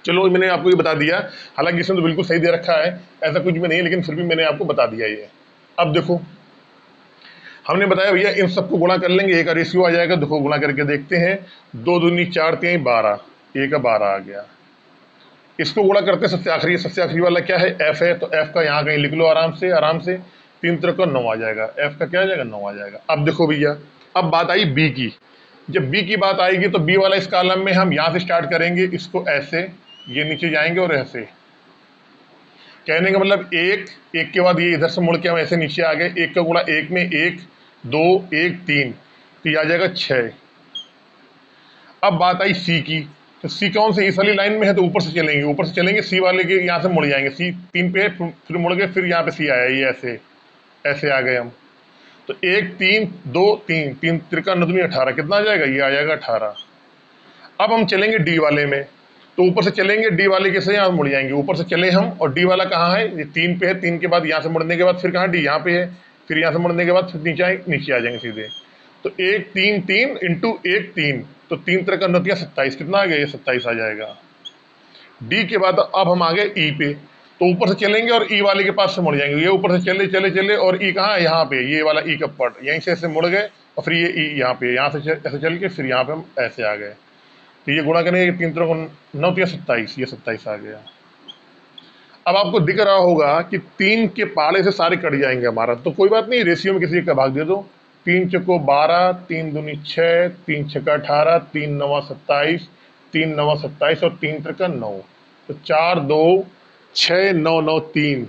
चलो मैंने आपको ये बता दिया, हालांकि इसमें तो बिल्कुल सही दे रखा है, ऐसा कुछ भी नहीं है, लेकिन फिर भी मैंने आपको बता दिया ये। अब देखो हमने बताया भैया इन सबको गुणा कर लेंगे, एक का रेशियो आ जाएगा। देखो गुणा करके देखते हैं, 2 दूनी 4 3 12, एक का 12 आ गया। इसको गुणा करते हैं सबसे आखिरी वाला क्या है, एफ है, तो एफ का यहाँ कहीं लिख लो आराम से 3 3 का 9 आ जाएगा, एफ का क्या आ जाएगा, 9 आ जाएगा। अब देखो भैया, अब बात आई बी की। जब बी की बात आएगी तो बी वाला इस कॉलम में हम यहाँ से स्टार्ट करेंगे, इसको ऐसे, ये नीचे जाएंगे और ऐसे। कहने का मतलब एक के बाद ये इधर से मुड़ के हम ऐसे नीचे आ गए, एक का गुणा एक में 1 2 1 3, तो ये आ जाएगा 6। अब बात आई सी की, तो सी कौन से, इस वाली लाइन में है तो ऊपर से चलेंगे, सी वाले के यहाँ से मुड़ जाएंगे, सी 3 पे है, फिर मुड़ गए, फिर यहाँ पे सी आया, ये ऐसे आ गए हम। तो 1 3 2 3 3 त्रिका 9 18, कितना आ जाएगा, ये आ जाएगा 18। अब हम चलेंगे डी वाले में, तो ऊपर से चलेंगे, डी वाले के से यहाँ मुड़ जाएंगे, ऊपर से चले हम, और डी वाला कहाँ है, ये 3 पे है, 3 के बाद यहाँ से मुड़ने के बाद फिर कहाँ, डी यहाँ पे है, फिर यहाँ से मुड़ने के बाद फिर नीचे आ जाएंगे सीधे। तो 1 3 3 इंटू 1 3, तो 3 तरह का 9 27, कितना आ गया, ये 27 आ जाएगा। डी के बाद अब हम आ गए ई पे, तो ऊपर से चलेंगे और ई वाले के पास से मुड़ जाएंगे, ये ऊपर से चले चले चले और ई कहाँ है, यहाँ पे, ये वाला ई का पट, यहीं से ऐसे मुड़ गए और फिर ये ई यहाँ पे, यहाँ से ऐसे चल के फिर यहाँ पे हम ऐसे आ गए। तो ये गुणा करेंगे 3 तरह को 9 27, ये 27 आ गया। अब आपको दिख रहा होगा कि 3 के पाले से सारे कट जाएंगे हमारा, तो कोई बात नहीं, रेशियो में किसी एक का भाग दे दो। 3 चौको 12, 3 दूनी 6, 3 छक्का 18, 3 नवा 27, 3 नवा 27 और 3 त्रिका 9, तो 4 2 6 9 9 3।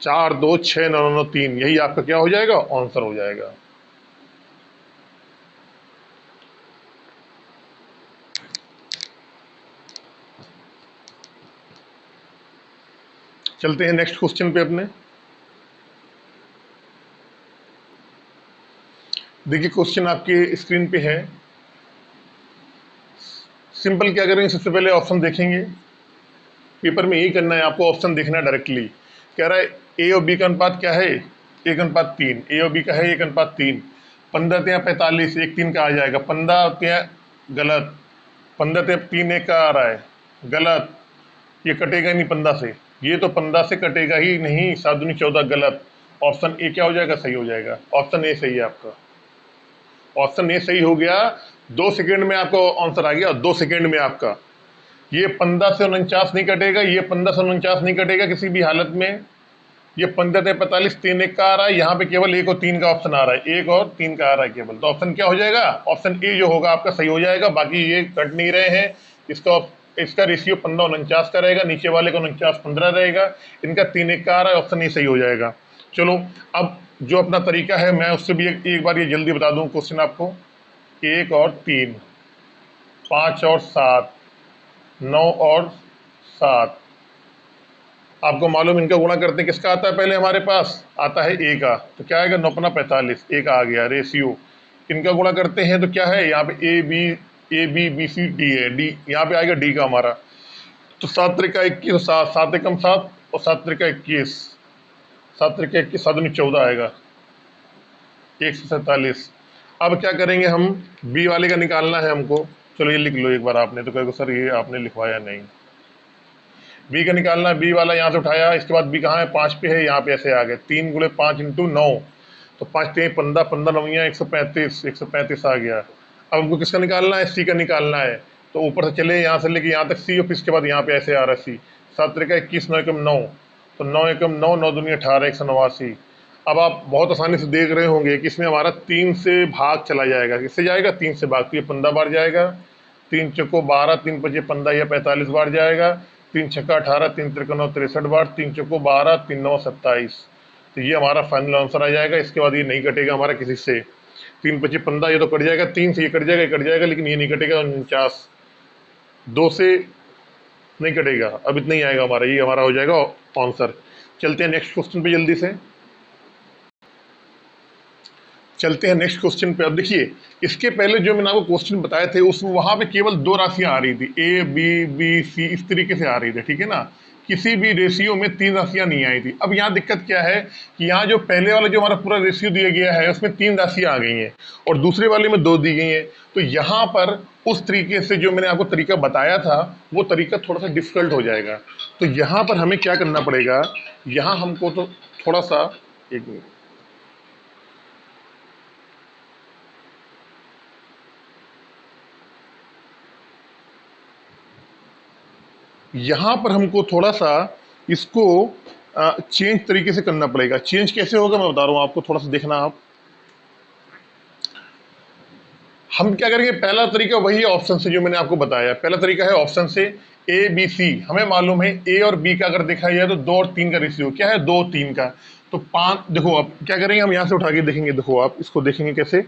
4 2 6 9 9 3, यही आपका क्या हो जाएगा, आंसर हो जाएगा। चलते हैं नेक्स्ट क्वेश्चन पे अपने। देखिए क्वेश्चन आपके स्क्रीन पे है। सिंपल क्या करेंगे, सबसे पहले ऑप्शन देखेंगे, पेपर में यही करना है आपको, ऑप्शन देखना है डायरेक्टली। कह रहा है ए और बी का अनुपात क्या है, 1:3, ए और बी का है 1:3। 15 3 45, 1 3 का आ जाएगा, 15 3 गलत, 15 3 1 का आ रहा है, गलत, ये कटेगा नहीं 15 से, ये तो 15 से कटेगा ही नहीं, 7 दूनी 14 गलत। ऑप्शन ए क्या हो जाएगा, सही हो जाएगा। ऑप्शन ए सही है आपका, ऑप्शन ए सही हो गया। 2 सेकेंड में आपको आंसर आ गया, 2 सेकेंड में आपका। ये 15 से 49 नहीं कटेगा, ये 15 से 49 नहीं कटेगा किसी भी हालत में। ये 15 से 45, 3 1 का आ रहा है, यहाँ पे केवल 1 और 3 का ऑप्शन आ रहा है, 1 और 3 का आ रहा है केवल। तो ऑप्शन क्या हो जाएगा, ऑप्शन ए जो होगा आपका सही हो जाएगा। बाकी ये कट नहीं रहे हैं, इसका रेशियो 15 49 का रहेगा, नीचे वाले का 49 15 रहेगा, इनका 3 1 का आ रहा है, ऑप्शन ए सही हो जाएगा। चलो अब जो अपना तरीका है मैं उससे भी एक बार ये जल्दी बता दूं क्वेश्चन आपको। 1 और 3, 5 और 7, 9 और 7, आपको मालूम इनका गुणा करते किसका आता है, पहले हमारे पास आता है ए का, तो क्या आएगा 9 पन्ना 45, ए का आ गया रेशियो। इनका गुणा करते हैं तो क्या है, यहाँ पे A B B C D है, डी यहाँ पे आएगा डी का हमारा। तो 7 त्रिका 21, 7 एकम 7 और 7 त्रिका 21, 7 त्रिका 21, 7 दूनी 14 आएगा, 147। अब क्या करेंगे हम, बी वाले का निकालना है हमको। चलो ये लिख लो एक बार, आपने तो कहोगे सर ये आपने लिखवाया नहीं। बी का निकालना है, बी वाला यहाँ से उठाया, इसके बाद बी कहाँ है, 5 पे है, यहाँ पे ऐसे आ गए 3 गुणे 5 इंटू 9, तो 5 3 15, 15 9 135, 135 आ गया। अब हमको किसका निकालना है, सी का निकालना है। तो ऊपर से चले यहाँ से लेके यहाँ तक सी, और फिर इसके बाद यहाँ पे ऐसे आ रहा है सी। 7 त्रिका 21, 9 एकम 9, तो 9 एकम 9, 9 दूनी 18, 189। अब आप बहुत आसानी से देख रहे होंगे कि इसमें हमारा 3 से भाग चला जाएगा, किससे जाएगा, 3 से भाग, तो ये 15 बार जाएगा, 3 चौको 12, 3 पचे 15, या 45 बार जाएगा, 3 छक्का 18, 3 त्रिका 9 63 बार, 3 चौको 12, 3 9 27। तो ये हमारा फाइनल आंसर आ जाएगा। इसके बाद ये नहीं कटेगा हमारा किसी से, 3 पचे 15, ये तो कट जाएगा, 3 से ये कट जाएगा, कट जाएगा, लेकिन ये नहीं कटेगा 49, 2 से नहीं कटेगा। अब इतना ही आएगा हमारा, ये हमारा हो जाएगा आंसर। चलते हैं नेक्स्ट क्वेश्चन पे जल्दी से, चलते हैं नेक्स्ट क्वेश्चन पे। अब देखिए इसके पहले जो मैंने आपको क्वेश्चन बताए थे उस वहां पे केवल 2 राशियां आ रही थी, ए बी सी, इस तरीके से आ रही थी, ठीक है ना। किसी भी रेशियो में 3 राशियां नहीं आई थी। अब यहाँ दिक्कत क्या है कि यहाँ जो पहले वाला जो हमारा पूरा रेशियो दिया गया है उसमें 3 राशियां आ गई हैं और दूसरे वाले में 2 दी गई हैं। तो यहाँ पर उस तरीके से जो मैंने आपको तरीका बताया था वो तरीका थोड़ा सा डिफिकल्ट हो जाएगा। तो यहाँ पर हमें क्या करना पड़ेगा, यहाँ हमको तो थोड़ा सा, एक मिनट, यहाँ पर हमको थोड़ा सा इसको चेंज तरीके से करना पड़ेगा। चेंज कैसे होगा मैं बता रहा हूँ आपको, थोड़ा सा देखना आप। हम क्या करेंगे, पहला तरीका वही ऑप्शन से जो मैंने आपको बताया, पहला तरीका है ऑप्शन से, ए बी सी। हमें मालूम है ए और बी का अगर देखा जाए तो 2 और 3 का रेशियो क्या है, 2 3 का। तो 5, देखो अब क्या करेंगे हम यहाँ से उठा के देखेंगे, देखो आप इसको देखेंगे कैसे,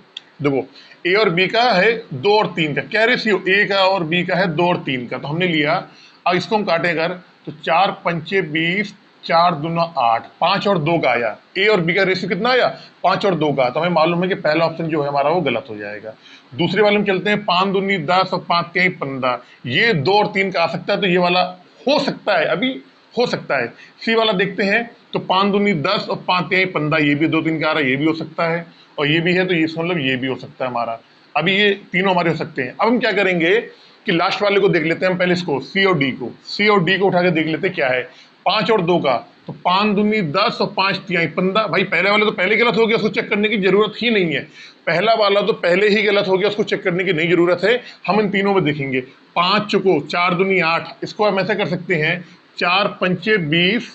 देखो ए और बी का है 2 और 3 का, क्या रेशियो, ए का और बी का है 2 और 3 का। तो हमने लिया, अब इसको हम काटें अगर, तो 4 पंचे 20, 4 दूना 8, 5 और 2 का आया। ए और बी का रेशियो कितना आया, 5 और 2 का। तो हमें मालूम है कि पहला ऑप्शन जो है हमारा वो गलत हो जाएगा। दूसरे वाले में चलते हैं, 5 दूनी 10 और 5 के 15, ये 2 और 3 का आ सकता है, तो ये वाला हो सकता है, अभी हो सकता है। सी वाला देखते हैं, तो 5 दूनी 10 और 5 के 15, ये भी 2 3 का आ रहा है, ये भी हो सकता है, और ये भी है, तो ये मतलब ये भी हो सकता है हमारा। अभी ये तीनों हमारे हो सकते हैं। अब हम क्या करेंगे कि लास्ट वाले को देख लेते हैं हम, पहले इसको सी और डी को, सी और डी को उठा के देख लेते हैं क्या है, 5 और 2 का। तो 5 दूनी 10 और 5 तिहाई 15। भाई पहले वाले तो पहले गलत हो गया, उसको चेक करने की जरूरत ही नहीं है। पहला वाला तो पहले ही गलत हो गया, उसको चेक करने की नहीं जरूरत है। हम इन तीनों में देखेंगे, 5 चुको 4 दूनी 8, इसको हम ऐसा कर सकते हैं, 4 पंचे 20,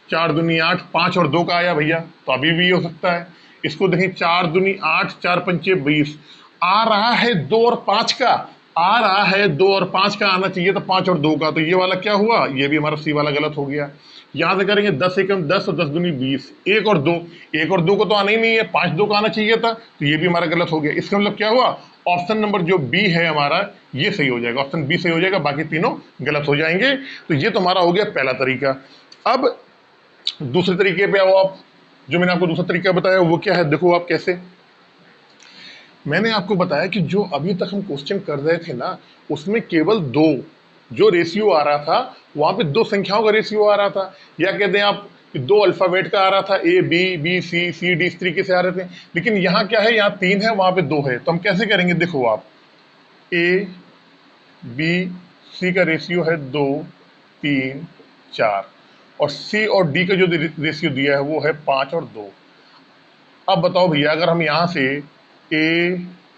4 दूनी 8, 5 और 2 का आया भैया, तो अभी भी हो सकता है। इसको देखें, 4 दूनी 8, 4 पंचे 20, आ रहा है 2 और 5 का, आ रहा है 2 और 5 का, आना चाहिए था 5 और 2 का। तो ये वाला क्या हुआ, ये भी हमारा सी वाला गलत हो गया। यहाँ से करेंगे 10 एकम 10 और 10 दूनी 20, 1 और 2, 1 और 2 को तो आना ही नहीं है, 5 2 का आना चाहिए था, तो ये भी हमारा गलत हो गया। इसका मतलब क्या हुआ, ऑप्शन नंबर जो बी है हमारा ये सही हो जाएगा, ऑप्शन बी सही हो जाएगा, बाकी तीनों गलत हो जाएंगे। तो ये तो हमारा हो गया पहला तरीका। अब दूसरे तरीके पे आओ आप, जो मैंने आपको दूसरा तरीका बताया वो क्या है, देखो आप कैसे। मैंने आपको बताया कि जो अभी तक हम क्वेश्चन कर रहे थे ना, उसमें केवल 2 जो रेशियो आ रहा था, वहां पे 2 संख्याओं का रेशियो आ रहा था, या कहते हैं आप 2 अल्फाबेट का आ रहा था, A B C C D, इस तरीके से आ रहे थे। लेकिन यहाँ क्या है, यहाँ 3 है, वहां पे 2 है। तो हम कैसे करेंगे, देखो आप, ए बी सी का रेशियो है 2 3 4, और सी और डी का जो रेशियो दिया है वो है 5 और 2। अब बताओ भैया, अगर हम यहाँ से ए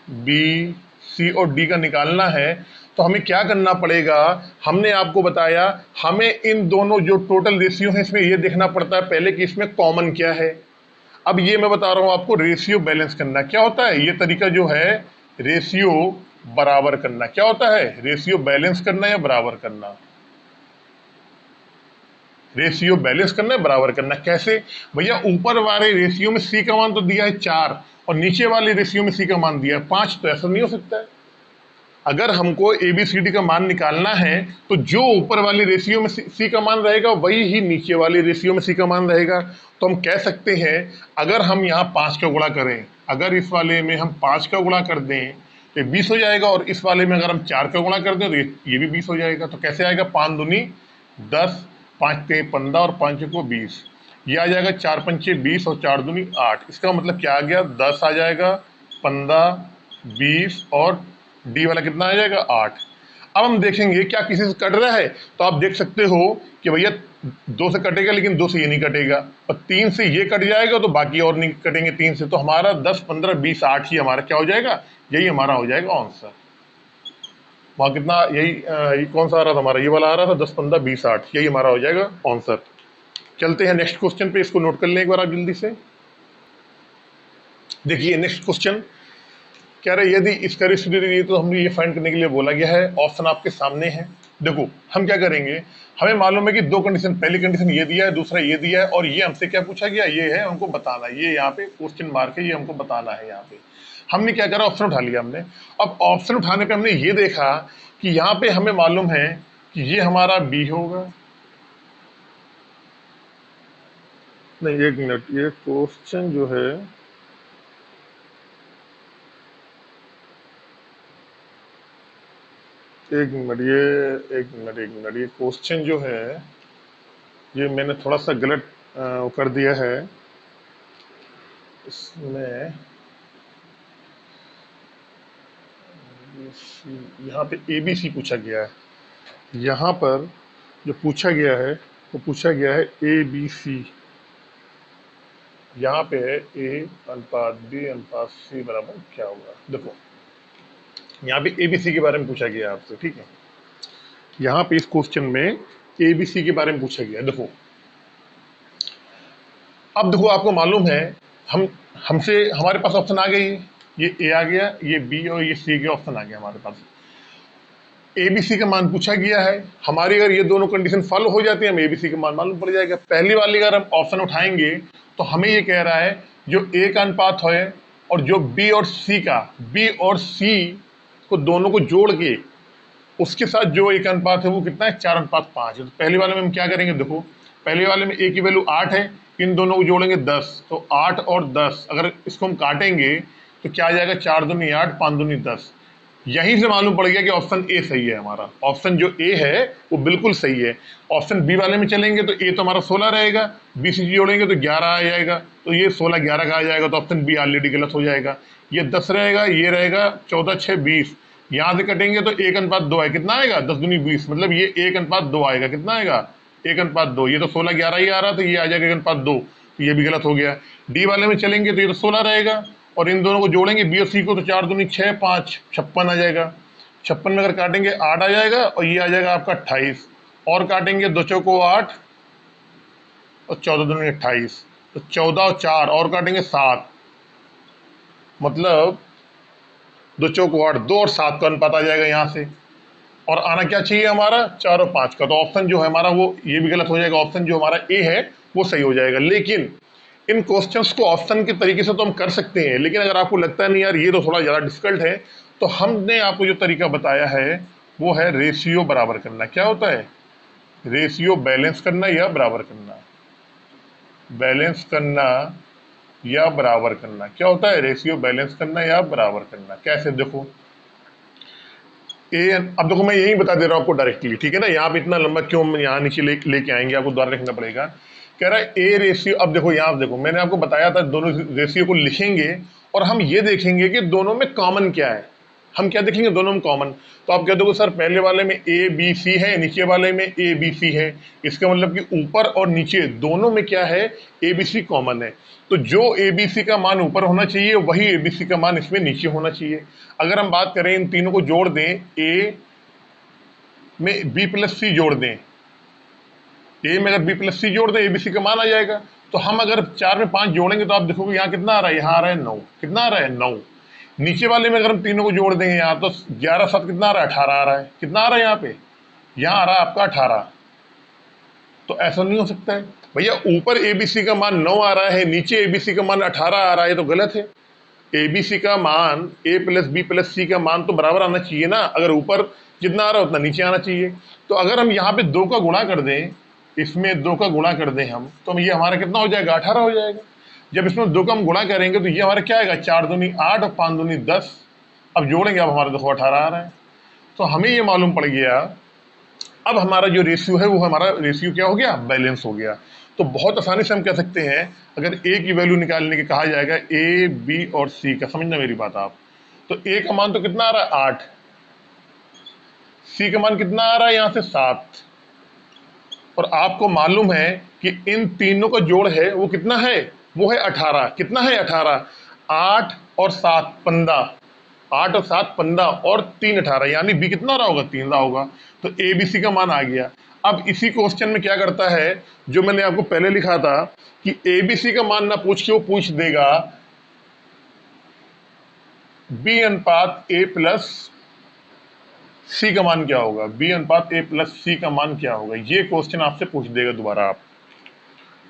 बी सी और डी का निकालना है तो हमें क्या करना पड़ेगा? हमने आपको बताया हमें इन दोनों जो टोटल रेशियो है इसमें ये देखना पड़ता है पहले कि इसमें कॉमन क्या है। अब ये मैं बता रहा हूं आपको, रेशियो बैलेंस करना क्या होता है। ये तरीका जो है रेशियो बराबर करना, क्या होता है? रेशियो बैलेंस करना या बराबर करना। रेशियो बैलेंस करना है, बराबर करना। कैसे भैया? ऊपर वाले रेशियो में सी का मान तो दिया है 4 और नीचे वाले रेशियो में सी का मान दिया है 5, तो ऐसा नहीं हो सकता है। अगर हमको ABCD का मान निकालना है तो जो ऊपर वाली रेशियो में सी का मान रहेगा वही ही नीचे वाली रेशियो में सी का मान रहेगा। तो हम कह सकते हैं अगर हम यहाँ 5 का गुणा करें, अगर इस वाले में हम 5 का गुणा कर दें तो 20 हो जाएगा, और इस वाले में अगर हम 4 का गुणा कर दें तो ये भी 20 हो जाएगा। तो कैसे आएगा? 5 दूनी 10, 5 तें 15 और 5 को 20, ये आ जाएगा 4 पंचे 20 और 4 दूनी 8। इसका मतलब क्या आ गया? 10 आ जाएगा, 15, 20 और डी वाला कितना आ जाएगा? 8। अब हम देखेंगे क्या किसी से कट रहा है, तो आप देख सकते हो कि भैया 2 से कटेगा लेकिन 2 से ये नहीं कटेगा, और 3 से ये कट जाएगा तो बाकी और नहीं कटेंगे 3 से। तो हमारा 10, 15, 20, 8 ही हमारा क्या हो जाएगा? यही हमारा हो जाएगा आंसर। वहां कितना यही कौन सा आ रहा था हमारा? ये वाला आ रहा था 10, 15, 20, 8, यही हमारा हो जाएगा आंसर। चलते हैं नेक्स्ट क्वेश्चन पे, इसको नोट कर लें एक बार आप जल्दी से। देखिए नेक्स्ट क्वेश्चन कह रहे यदि इसका रेशियो दे दिए तो हमने ये फाइंड करने के लिए बोला गया है। ऑप्शन आपके सामने है। देखो हम क्या करेंगे, हमें मालूम है कि 2 कंडीशन, पहली कंडीशन ये दिया है, दूसरा ये दिया है, और ये हमसे क्या पूछा गया? ये है हमको बताना, ये यहाँ पे क्वेश्चन मार्क है, ये हमको बताना है। यहाँ पे हमने क्या करा? ऑप्शन उठा लिया हमने। अब ऑप्शन उठाने पे हमने ये देखा कि यहाँ पे हमें मालूम है कि ये हमारा बी होगा। नहीं, एक मिनट, ये क्वेश्चन जो है एक मिनट, ये क्वेश्चन जो है ये मैंने थोड़ा सा गलत कर दिया है। इसमें यहाँ पे ABC पूछा गया है। यहाँ पर जो पूछा गया है वो पूछा गया है ABC। यहाँ पे है A अनुपात B अनुपात C बराबर क्या होगा। देखो यहाँ पे ABC के बारे में पूछा गया आपसे, ठीक है। यहाँ पे इस क्वेश्चन में ABC के बारे में पूछा गया। देखो अब देखो आपको मालूम है हमसे हमारे पास ऑप्शन आ गई, ये A आ गया, ये B और ये C के ऑप्शन आ गया हमारे पास। ABC का मान पूछा गया है, हमारी अगर ये दोनों कंडीशन फॉलो हो जाती है हमें ABC का मान मालूम पड़ जाएगा। पहली वाली अगर हम ऑप्शन उठाएंगे तो हमें ये कह रहा है जो A का अनुपात है और जो B और C को दोनों को जोड़ के उसके साथ जो एक अनुपात है वो कितना है? 4:5। तो पहले वाले में हम क्या करेंगे? देखो पहले वाले में A की वैल्यू 8 है, इन दोनों को जोड़ेंगे 10, तो 8 और 10 अगर इसको हम काटेंगे तो क्या आ जाएगा? 4 दूनी 8, 5 दूनी 10। यहीं से मालूम पड़ गया कि ऑप्शन ए सही है हमारा। ऑप्शन जो ए है वो बिल्कुल सही है। ऑप्शन बी वाले में चलेंगे तो ए तो हमारा 16 रहेगा, बी सी जोड़ेंगे तो 11 आ जाएगा, तो ये 16 11 का आ जाएगा, तो ऑप्शन बी ऑलरेडी गलत हो जाएगा। ये 10 रहेगा, ये रहेगा 14 6 20, यहाँ से कटेंगे तो 1:2 है, कितना आएगा? 10 दूनी 20, मतलब ये 1:2 आएगा। कितना आएगा? 1:2। ये तो 16 11 ही आ रहा था, ये आ जाएगा 1:2, तो ये भी गलत हो गया। डी वाले में चलेंगे तो ये तो 16 रहेगा, और इन दोनों को जोड़ेंगे बी और सी को तो 4 दूनी 6 5 56 आ जाएगा। 56 में अगर काटेंगे 8 आ जाएगा, और ये आ जाएगा आपका 28, और काटेंगे 2 चौको 8 और 14 दूनी 28, तो 14 और 4 और काटेंगे 7, मतलब 2 चौको 8, 2 और 7 का अनुपात आ जाएगा यहाँ से। और आना क्या चाहिए हमारा? 4 और 5 का। तो ऑप्शन जो है हमारा वो ये भी गलत हो जाएगा, ऑप्शन जो हमारा ए है वो सही हो जाएगा। लेकिन इन क्वेश्चंस को ऑप्शन के तरीके से तो हम कर सकते हैं, लेकिन अगर आपको लगता है नहीं यार ये तो थोड़ा ज़्यादा डिफिकल्ट है, तो हमने आपको जो तरीका बताया है वो है रेशियो बराबर करना। क्या होता है? रेशियो बैलेंस करना या बराबर करना। बैलेंस करना या बराबर करना क्या होता है? रेशियो बैलेंस करना या बराबर करना। कैसे? देखो अब देखो मैं यही बता दे रहा हूँ आपको डायरेक्टली, ठीक है ना। यहाँ पे इतना लंबा क्यों हम यहाँ नीचे लेके आएंगे, आपको द्वारा लिखना पड़ेगा। कह रहा है ए रेशियो। अब देखो यहाँ देखो मैंने आपको बताया था दोनों रेशियो को लिखेंगे और हम ये देखेंगे कि दोनों में कॉमन क्या है। हम क्या देखेंगे, दोनों में कॉमन। तो आप कह दोगे सर पहले वाले में ए बी सी है, नीचे वाले में ए बी सी है, इसका मतलब कि ऊपर और नीचे दोनों में क्या है, ए बी सी कॉमन है। तो जो ए बी सी का मान ऊपर होना चाहिए वही ए बी सी का मान इसमें नीचे होना चाहिए। अगर हम बात करें इन तीनों को जोड़ दें, ए में बी प्लस सी जोड़ दें, ए में अगर बी प्लस सी जोड़ दें एबीसी का मान आ जाएगा। तो हम अगर 4 में 5 जोड़ेंगे तो आप देखोगे यहाँ कितना आ रहा है, यहाँ आ रहा है 9। कितना आ रहा है, 9। नीचे वाले में अगर हम तीनों को जोड़ देंगे यहाँ तो 11 7 कितना आ रहा है, 18 आ रहा है। कितना आ रहा है यहाँ पे, यहाँ आ रहा है आपका 18। तो ऐसा नहीं हो सकता है भैया, ऊपर एबीसी का मान 9 आ रहा है, नीचे एबीसी का मान 18 आ रहा है, तो गलत है। एबीसी का मान ए प्लस बी प्लस सी का मान तो बराबर आना चाहिए ना, अगर ऊपर जितना आ रहा है उतना नीचे आना चाहिए। तो अगर हम यहाँ पे 2 का गुणा कर दें, इसमें 2 का गुणा कर दें हम, तो ये हमारा कितना हो जाएगा, 18 हो जाएगा। जब इसमें 2 का हम गुणा करेंगे तो ये हमारा क्या आएगा, 4 दूनी 8 और 5 दूनी 10। अब जोड़ेंगे, अब हमारा देखो 18 आ रहा है। तो हमें ये मालूम पड़ गया, अब हमारा जो रेशियो है वो हमारा रेशियो क्या हो गया, बैलेंस हो गया। तो बहुत आसानी से हम कह सकते हैं, अगर ए की वैल्यू निकालने के कहा जाएगा ए बी और सी का, समझना मेरी बात आप, तो ए का मान तो कितना आ रहा है 8, सी का मान कितना आ रहा है यहाँ से 7, और आपको मालूम है कि इन तीनों का जोड़ है वो कितना है, वो है 18। कितना है 18, 8 और 7 15, 8 और 7 15 और 3 18, यानी बी कितना रहा होगा, 3 रहा होगा। तो ए बी सी का मान आ गया। अब इसी क्वेश्चन में क्या करता है, जो मैंने आपको पहले लिखा था कि ए बी सी का मान ना पूछ के वो पूछ देगा बी अनुपात ए प्लस सी का मान क्या होगा, बी अनुपात ए प्लस सी का मान क्या होगा, ये क्वेश्चन आपसे पूछ देगा दोबारा। आप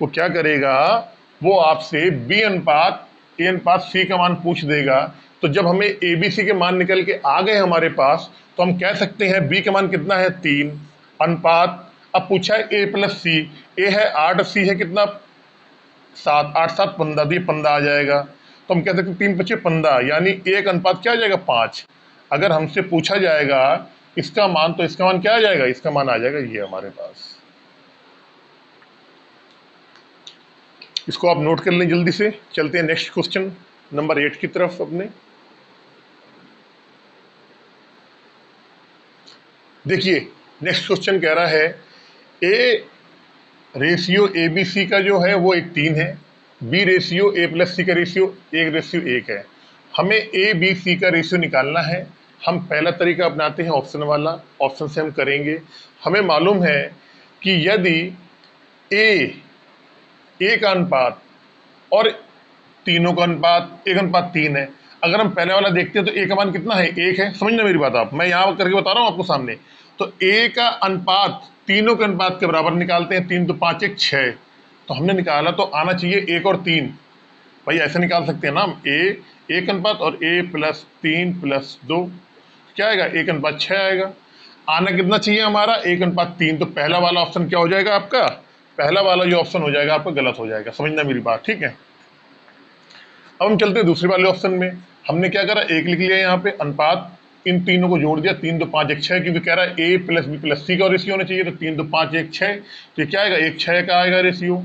वो क्या करेगा, वो आपसे बी अनुपात ए अनुपात सी का मान पूछ देगा। तो जब हमें ए बी सी के मान निकल के आ गए हमारे पास, तो हम कह सकते हैं बी का मान कितना है 3, अनुपात, अब पूछा है ए प्लस सी, ए है 8, सी है कितना 7, 8 7 15, तो ये 15 आ जाएगा। तो हम कह सकते हैं 3 5 15, यानी एक अनुपात क्या आ जाएगा 5। अगर हमसे पूछा जाएगा इसका मान, तो इसका मान क्या आ जाएगा, इसका मान आ जाएगा ये हमारे पास। इसको आप नोट कर लें जल्दी से। चलते हैं नेक्स्ट क्वेश्चन नंबर 8 की तरफ अपने। देखिए नेक्स्ट क्वेश्चन कह रहा है ए रेशियो ए बी सी का जो है वो 1:3 है, बी रेशियो ए प्लस सी का रेशियो 1:1 है। हमें ए बी सी का रेशियो निकालना है। हम पहला तरीका अपनाते हैं ऑप्शन वाला, ऑप्शन से हम करेंगे। हमें मालूम है कि यदि ए का अनुपात और तीनों का अनुपात 1:3 है, अगर हम पहले वाला देखते हैं तो ए का मान कितना है, 1 है। समझना मेरी बात आप, मैं यहाँ करके बता रहा हूँ आपको सामने। तो ए का अनुपात तीनों के अनुपात के बराबर निकालते हैं, 3 तो 5 1 6, तो हमने निकाला तो आना चाहिए 1 और 3। भाई ऐसे निकाल सकते हैं ना हम, ए 1 अनुपात और ए प्लस 3 प्लस 2 क्या आएगा, 1:6 आएगा। आना कितना चाहिए हमारा, 1:3। तो पहला वाला ऑप्शन क्या हो जाएगा आपका, पहला वाला जो ऑप्शन हो जाएगा आपका गलत हो जाएगा। समझना मेरी बात, ठीक है। अब हम चलते हैं दूसरे वाले ऑप्शन में। हमने क्या करा, 1 लिख लिया यहाँ पे, अनुपात इन तीनों को जोड़ दिया, 3 तो 5 1 6, क्योंकि कह रहा है ए प्लस बी प्लस सी का रेशियो होना चाहिए। तो 3 तो 5 1 6, तो ये क्या आएगा, 1 6 का आएगा रेशियो।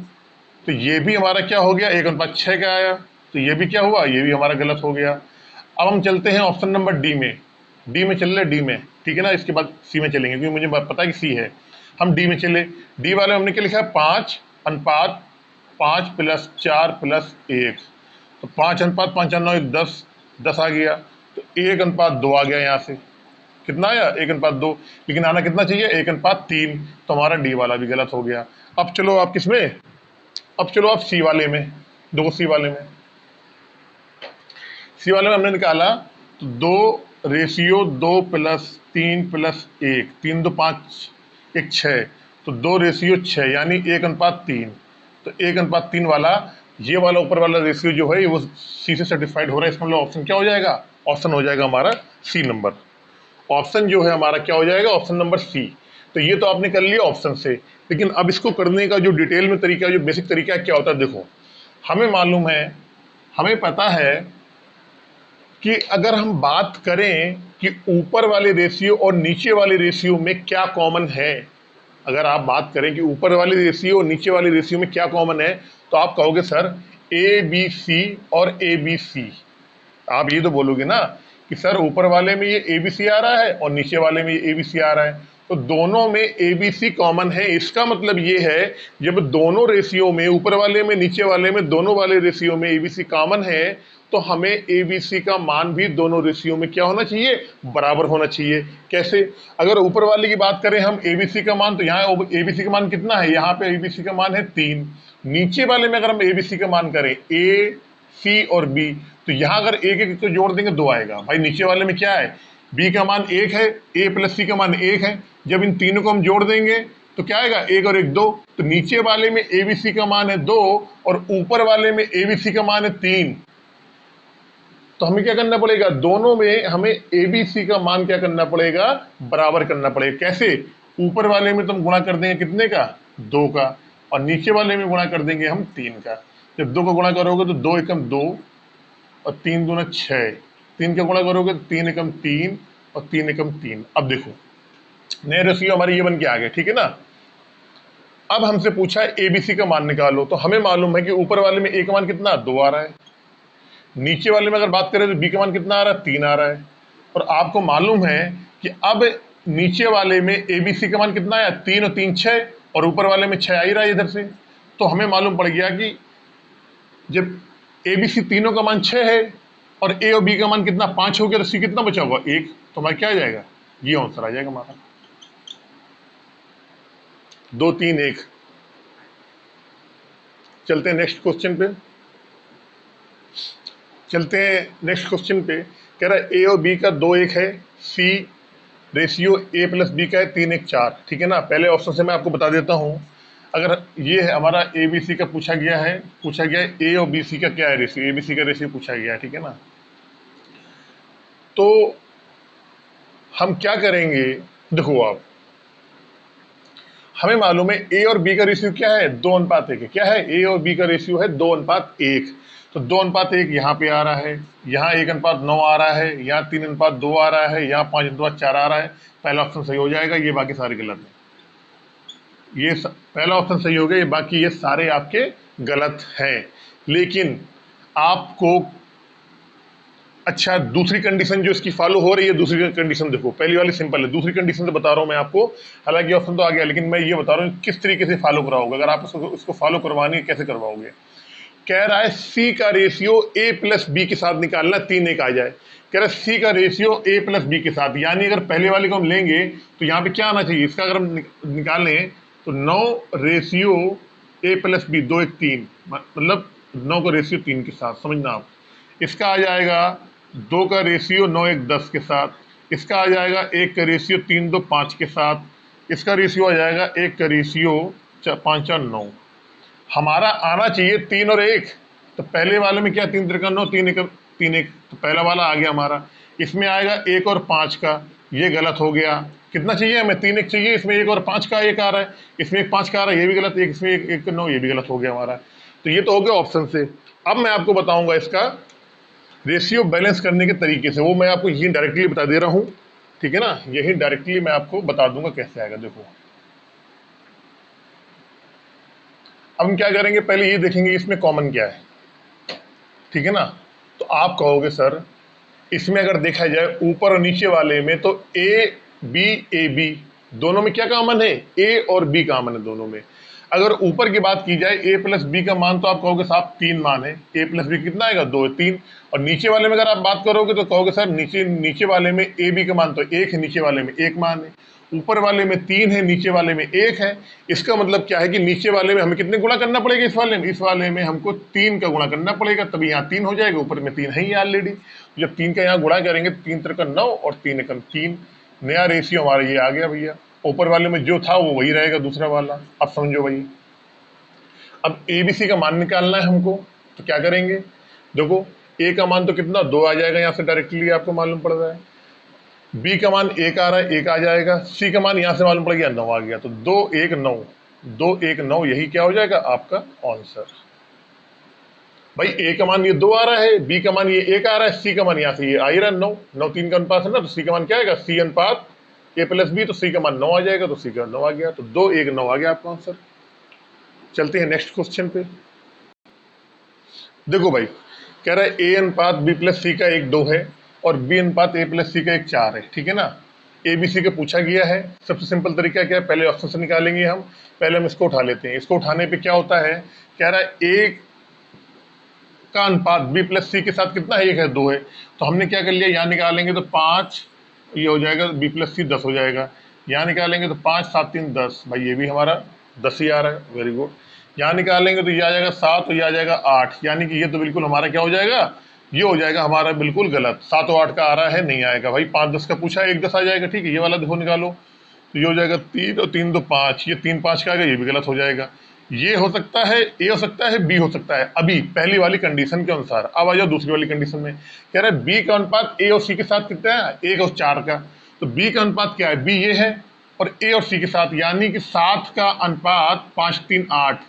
तो ये भी हमारा क्या हो गया, 1:6 का आया। तो ये भी क्या हुआ, ये भी हमारा गलत हो गया। अब हम चलते हैं ऑप्शन नंबर डी में। डी में चल रहे, डी में, ठीक है ना। इसके बाद सी में चलेंगे क्योंकि मुझे पता है कि सी है। हम डी में चले। डी वाले हमने क्या लिखा है, 5 अनुपात 5 प्लस 4 प्लस 1। तो 5 अनुपात 5 9 10, 10 आ गया। तो 1:2 आ गया यहाँ से। कितना आया, 1:2, लेकिन आना कितना चाहिए, 1:3। तो हमारा डी वाला भी गलत हो गया। अब चलो आप किसमें, अब चलो आप सी वाले में। देखो सी वाले में, सी वाले में हमने निकाला तो 2 रेशियो 2 प्लस 3 प्लस 1, 3 तो 5 1 6, तो 2 रेशियो 6, यानी 1:3। तो 1:3 वाला, ये वाला ऊपर वाला रेशियो जो है वो सी से सेटिस्फाइड हो रहा है। इसका मतलब ऑप्शन क्या हो जाएगा, ऑप्शन हो जाएगा हमारा सी नंबर। ऑप्शन जो है हमारा क्या हो जाएगा, ऑप्शन नंबर सी। तो ये तो आपने कर लिया ऑप्शन से, लेकिन अब इसको करने का जो डिटेल में तरीका, जो बेसिक तरीका क्या होता है, देखो हमें मालूम है, हमें पता है कि अगर हम बात करें कि ऊपर वाले रेशियो और नीचे वाले रेशियो में क्या कॉमन है, अगर आप बात करें कि ऊपर वाले रेशियो और नीचे वाले रेशियो में क्या कॉमन है, तो आप कहोगे सर ए बी सी और ए बी सी। आप ये तो बोलोगे ना कि सर ऊपर वाले में ये ABC आ रहा है और नीचे वाले में ये ABC आ रहा है, तो दोनों में ABC कॉमन है। इसका मतलब ये है जब दोनों रेशियो में, ऊपर वाले में नीचे वाले में, दोनों वाले रेशियो में ABC कॉमन है, तो हमें ABC का मान भी दोनों रेशियो में क्या होना चाहिए, बराबर होना चाहिए। कैसे? अगर ऊपर वाले की बात करें हम ABC का मान, तो यहाँ ABC का मान कितना है, यहाँ पे ABC का मान है 3। नीचे वाले में अगर हम ABC का मान करें A, C और B, तो यहाँ अगर एक एक को जोड़ देंगे 2 आएगा। भाई नीचे वाले में क्या है, B का मान 1 है, A प्लस C का मान 1 है, जब इन तीनों को हम जोड़ देंगे तो क्या आएगा, 1 और 1 2। तो नीचे वाले में ABC का मान है 2 और ऊपर वाले में ABC का मान है 3। तो हमें क्या करना पड़ेगा, दोनों में हमें ABC का मान क्या करना पड़ेगा, बराबर करना पड़ेगा। कैसे? ऊपर वाले में तुम गुणा कर देंगे कितने का, 2 का, और नीचे वाले में गुणा कर देंगे हम 3 का। जब 2 का गुणा करोगे तो 2 एकम 2 और 3 दूना 6, 3 का गुणा करोगे तो 3 एकम 3 और 3 एकम 3। अब देखो नए रेशियो हमारे ये बन के आ गए, ठीक है ना। अब हमसे पूछा है ABC का मान निकालो, तो हमें मालूम है कि ऊपर वाले में A का मान कितना, 2 आ रहा है। नीचे वाले में अगर बात करें तो B का मान कितना आ रहा है, 3 आ रहा है। और आपको मालूम है कि अब नीचे वाले में ABC का मान कितना आया, 3 और 3 6, और ऊपर वाले में 6 आ ही रहा है इधर से। तो हमें मालूम पड़ गया कि जब ABC तीनों का मान 6 है और A और B का मान कितना 5 हो गया, तो C कितना बचा होगा, 1। तो हमारा क्या आ जाएगा, ये आंसर आ जाएगा हमारा, 2 3 1। चलते हैं नेक्स्ट क्वेश्चन पे, कह रहा है A और B का 2 1 है, C ratio A plus B का है 3 1 4, ठीक है ना। पहले ऑप्शन से मैं आपको बता देता हूं, अगर ये है हमारा ABC का पूछा गया है A और BC का क्या है रेशियो, ABC का रेशियो पूछा गया है, ठीक है ना। तो हम क्या करेंगे, देखो आप, हमें मालूम है A और B का रेशियो क्या है, 2:1 है। क्या है, A और B का रेशियो है 2:1। तो 2:1 यहाँ पे आ रहा है, यहाँ 1:9 आ रहा है, यहाँ 3:2 आ रहा है, यहाँ 5:4 आ रहा है। पहला ऑप्शन सही हो जाएगा, ये बाकी सारे गलत हैं। पहला ऑप्शन सही हो गया, ये बाकी ये सारे आपके गलत हैं। लेकिन आपको अच्छा दूसरी कंडीशन जो इसकी फॉलो हो रही है, दूसरी कंडीशन देखो, पहली वाली सिंपल है, दूसरी कंडीशन तो बता रहा हूं मैं आपको। हालांकि ऑप्शन तो आ गया, लेकिन मैं ये बता रहा हूँ किस तरीके से फॉलो कराओगे। अगर आप इसको फॉलो करवानी कैसे करवाओगे, कह रहा है C का रेशियो A प्लस B के साथ निकालना, 3 1 आ जाए। कह रहा है C का रेशियो A प्लस B के साथ, यानी अगर पहले वाले को हम लेंगे तो यहाँ पे क्या आना चाहिए, इसका अगर हम निकालें तो 9 रेशियो A प्लस B 2 1 3, मतलब 9 का रेशियो 3 के साथ, समझना आप। इसका आ जाएगा 2 का रेशियो 9 1 10 के साथ, इसका आ जाएगा 1 का रेशियो 3 2 5 के साथ, इसका रेशियो आ जाएगा 1 का रेशियो 5 4 9। हमारा आना चाहिए 3 और 1, तो पहले वाले में क्या 3 3 9 3 1 3 1, तो पहला वाला आ गया हमारा। इसमें आएगा 1 और 5 का, ये गलत हो गया। कितना चाहिए हमें, 3 1 चाहिए, इसमें 1 और 5 का 1 आ रहा है, इसमें 1 5 का आ रहा है, ये भी गलत, एक इसमें 1 9, ये भी गलत हो गया हमारा। तो ये तो हो गया ऑप्शन से। अब मैं आपको बताऊंगा इसका रेशियो बैलेंस करने के तरीके से, वो मैं आपको यही डायरेक्टली बता दे रहा हूं, ठीक है ना। यही डायरेक्टली मैं आपको बता दूंगा कैसे आएगा। देखो अब हम क्या करेंगे, पहले ये देखेंगे इसमें कॉमन क्या है, ठीक है ना। तो आप कहोगे सर इसमें अगर देखा जाए ऊपर और नीचे वाले में, तो A B दोनों में क्या कॉमन है, A और B कॉमन है दोनों में। अगर ऊपर की बात की जाए A प्लस B का मान, तो आप कहोगे साहब 3 मान है, A प्लस B कितना आएगा 2 3। और नीचे वाले में अगर आप बात करोगे तो कहोगे सर नीचे वाले में A B का मान तो 1 है, नीचे वाले में 1 मान है, ऊपर वाले में 3 है, नीचे वाले में 1 है। इसका मतलब क्या है कि नीचे वाले में हमें कितने गुणा करना पड़ेगा, इस वाले में हमको 3 का गुणा करना पड़ेगा, तभी यहाँ 3 हो जाएगा, ऊपर में 3 है ही ऑलरेडी। जब 3 का यहाँ गुणा करेंगे, 3 3 9 और 3 1 3, नया रेशियो हमारा ये आ गया भैया। ऊपर वाले में जो था वो वही रहेगा दूसरा वाला। अब समझो भाई, अब ABC का मान निकालना है हमको, तो क्या करेंगे, देखो A का मान तो कितना 2 आ जाएगा, यहाँ से डायरेक्टली आपको मालूम पड़ रहा है। B का मान 1 आ रहा है, 1 आ जाएगा। C का मान यहाँ से मालूम पड़ गया 9 आ गया, तो 2 1 9, 2 1 9, यही क्या हो जाएगा आपका आंसर। भाई A का मान ये 2 आ रहा है, B का मान ये 1 आ रहा है, C का मान यहाँ से ये आ ही रहा है 9, 9 3 का अनुपात है ना, तो C का मान क्या आएगा, C अनुपात A प्लस B, तो C का मान 9 आ जाएगा, तो C का 9 आ गया, तो 2 1 9 आ गया आपका आंसर। चलते हैं नेक्स्ट क्वेश्चन पे। देखो भाई, कह रहा है A अनुपात B प्लस C का 1 2 है, और बी अनुपात ए प्लस सी का एक 4 है, ठीक है ना। ए बी सी का पूछा गया है। सबसे सिंपल तरीका क्या है, पहले ऑप्शन से निकालेंगे हम। पहले हम इसको उठा लेते हैं। इसको उठाने पे क्या होता है, कह रहा है ए का अनुपात बी प्लस सी के साथ कितना है, 1 है, 2 है। तो हमने क्या कर लिया, यहाँ निकालेंगे तो 5 ये हो जाएगा, बी प्लस सी 10 हो जाएगा। यहाँ निकालेंगे तो 5 7 3 10, भाई ये भी हमारा 10 ही आ रहा है, वेरी गुड। यहाँ निकालेंगे तो ये आ जाएगा 7 और ये आ जाएगा 8, यानी कि ये तो बिल्कुल हमारा क्या हो जाएगा, ये हो जाएगा हमारा बिल्कुल गलत। 7 और 8 का आ रहा है, नहीं आएगा भाई। 5 10 का पूछा है, 1 10 आ जाएगा, ठीक है। ये वाला देखो निकालो तो ये हो जाएगा 3 और 3 2 5, ये 3 5 का आ गया, ये भी गलत हो जाएगा। ये हो सकता है, ए हो सकता है, बी हो सकता है, अभी पहली वाली कंडीशन के अनुसार। अब आ जाओ दूसरी वाली कंडीशन में, कह रहा है बी का अनुपात ए और सी के साथ कितना है, 1 और 4 का। तो बी का अनुपात क्या है, बी ये है, और ए और सी के साथ, यानी कि 7 का अनुपात 5 3 8,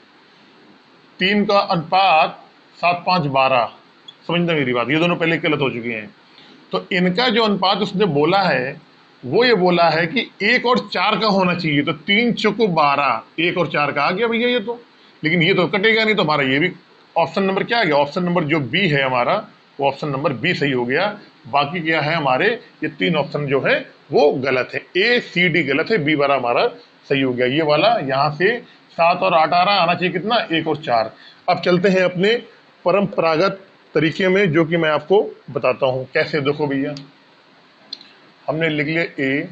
3 का अनुपात 7 5 12। समझना मेरी बात, ये दोनों पहले गलत हो चुके हैं। तो इनका जो अनुपात उसने बोला है वो ये बोला है कि 1 और 4 का होना चाहिए। तो 3 चौको 12, 1 और 4 का आ गया भैया ये तो। लेकिन ये तो कटेगा नहीं, तो हमारा ये भी ऑप्शन नंबर क्या आ गया, ऑप्शन नंबर जो बी है हमारा, वो ऑप्शन नंबर बी सही हो गया। बाकी क्या है हमारे, ये 3 ऑप्शन जो है वो गलत है। ए सी डी गलत है, बी वाला हमारा सही हो गया। ये वाला यहाँ से 7 और 8 आ रहा, आना चाहिए कितना, 1 और 4। अब चलते हैं अपने परंपरागत तरीके में, जो कि मैं आपको बताता हूँ कैसे। देखो भैया, हमने लिख लिया ए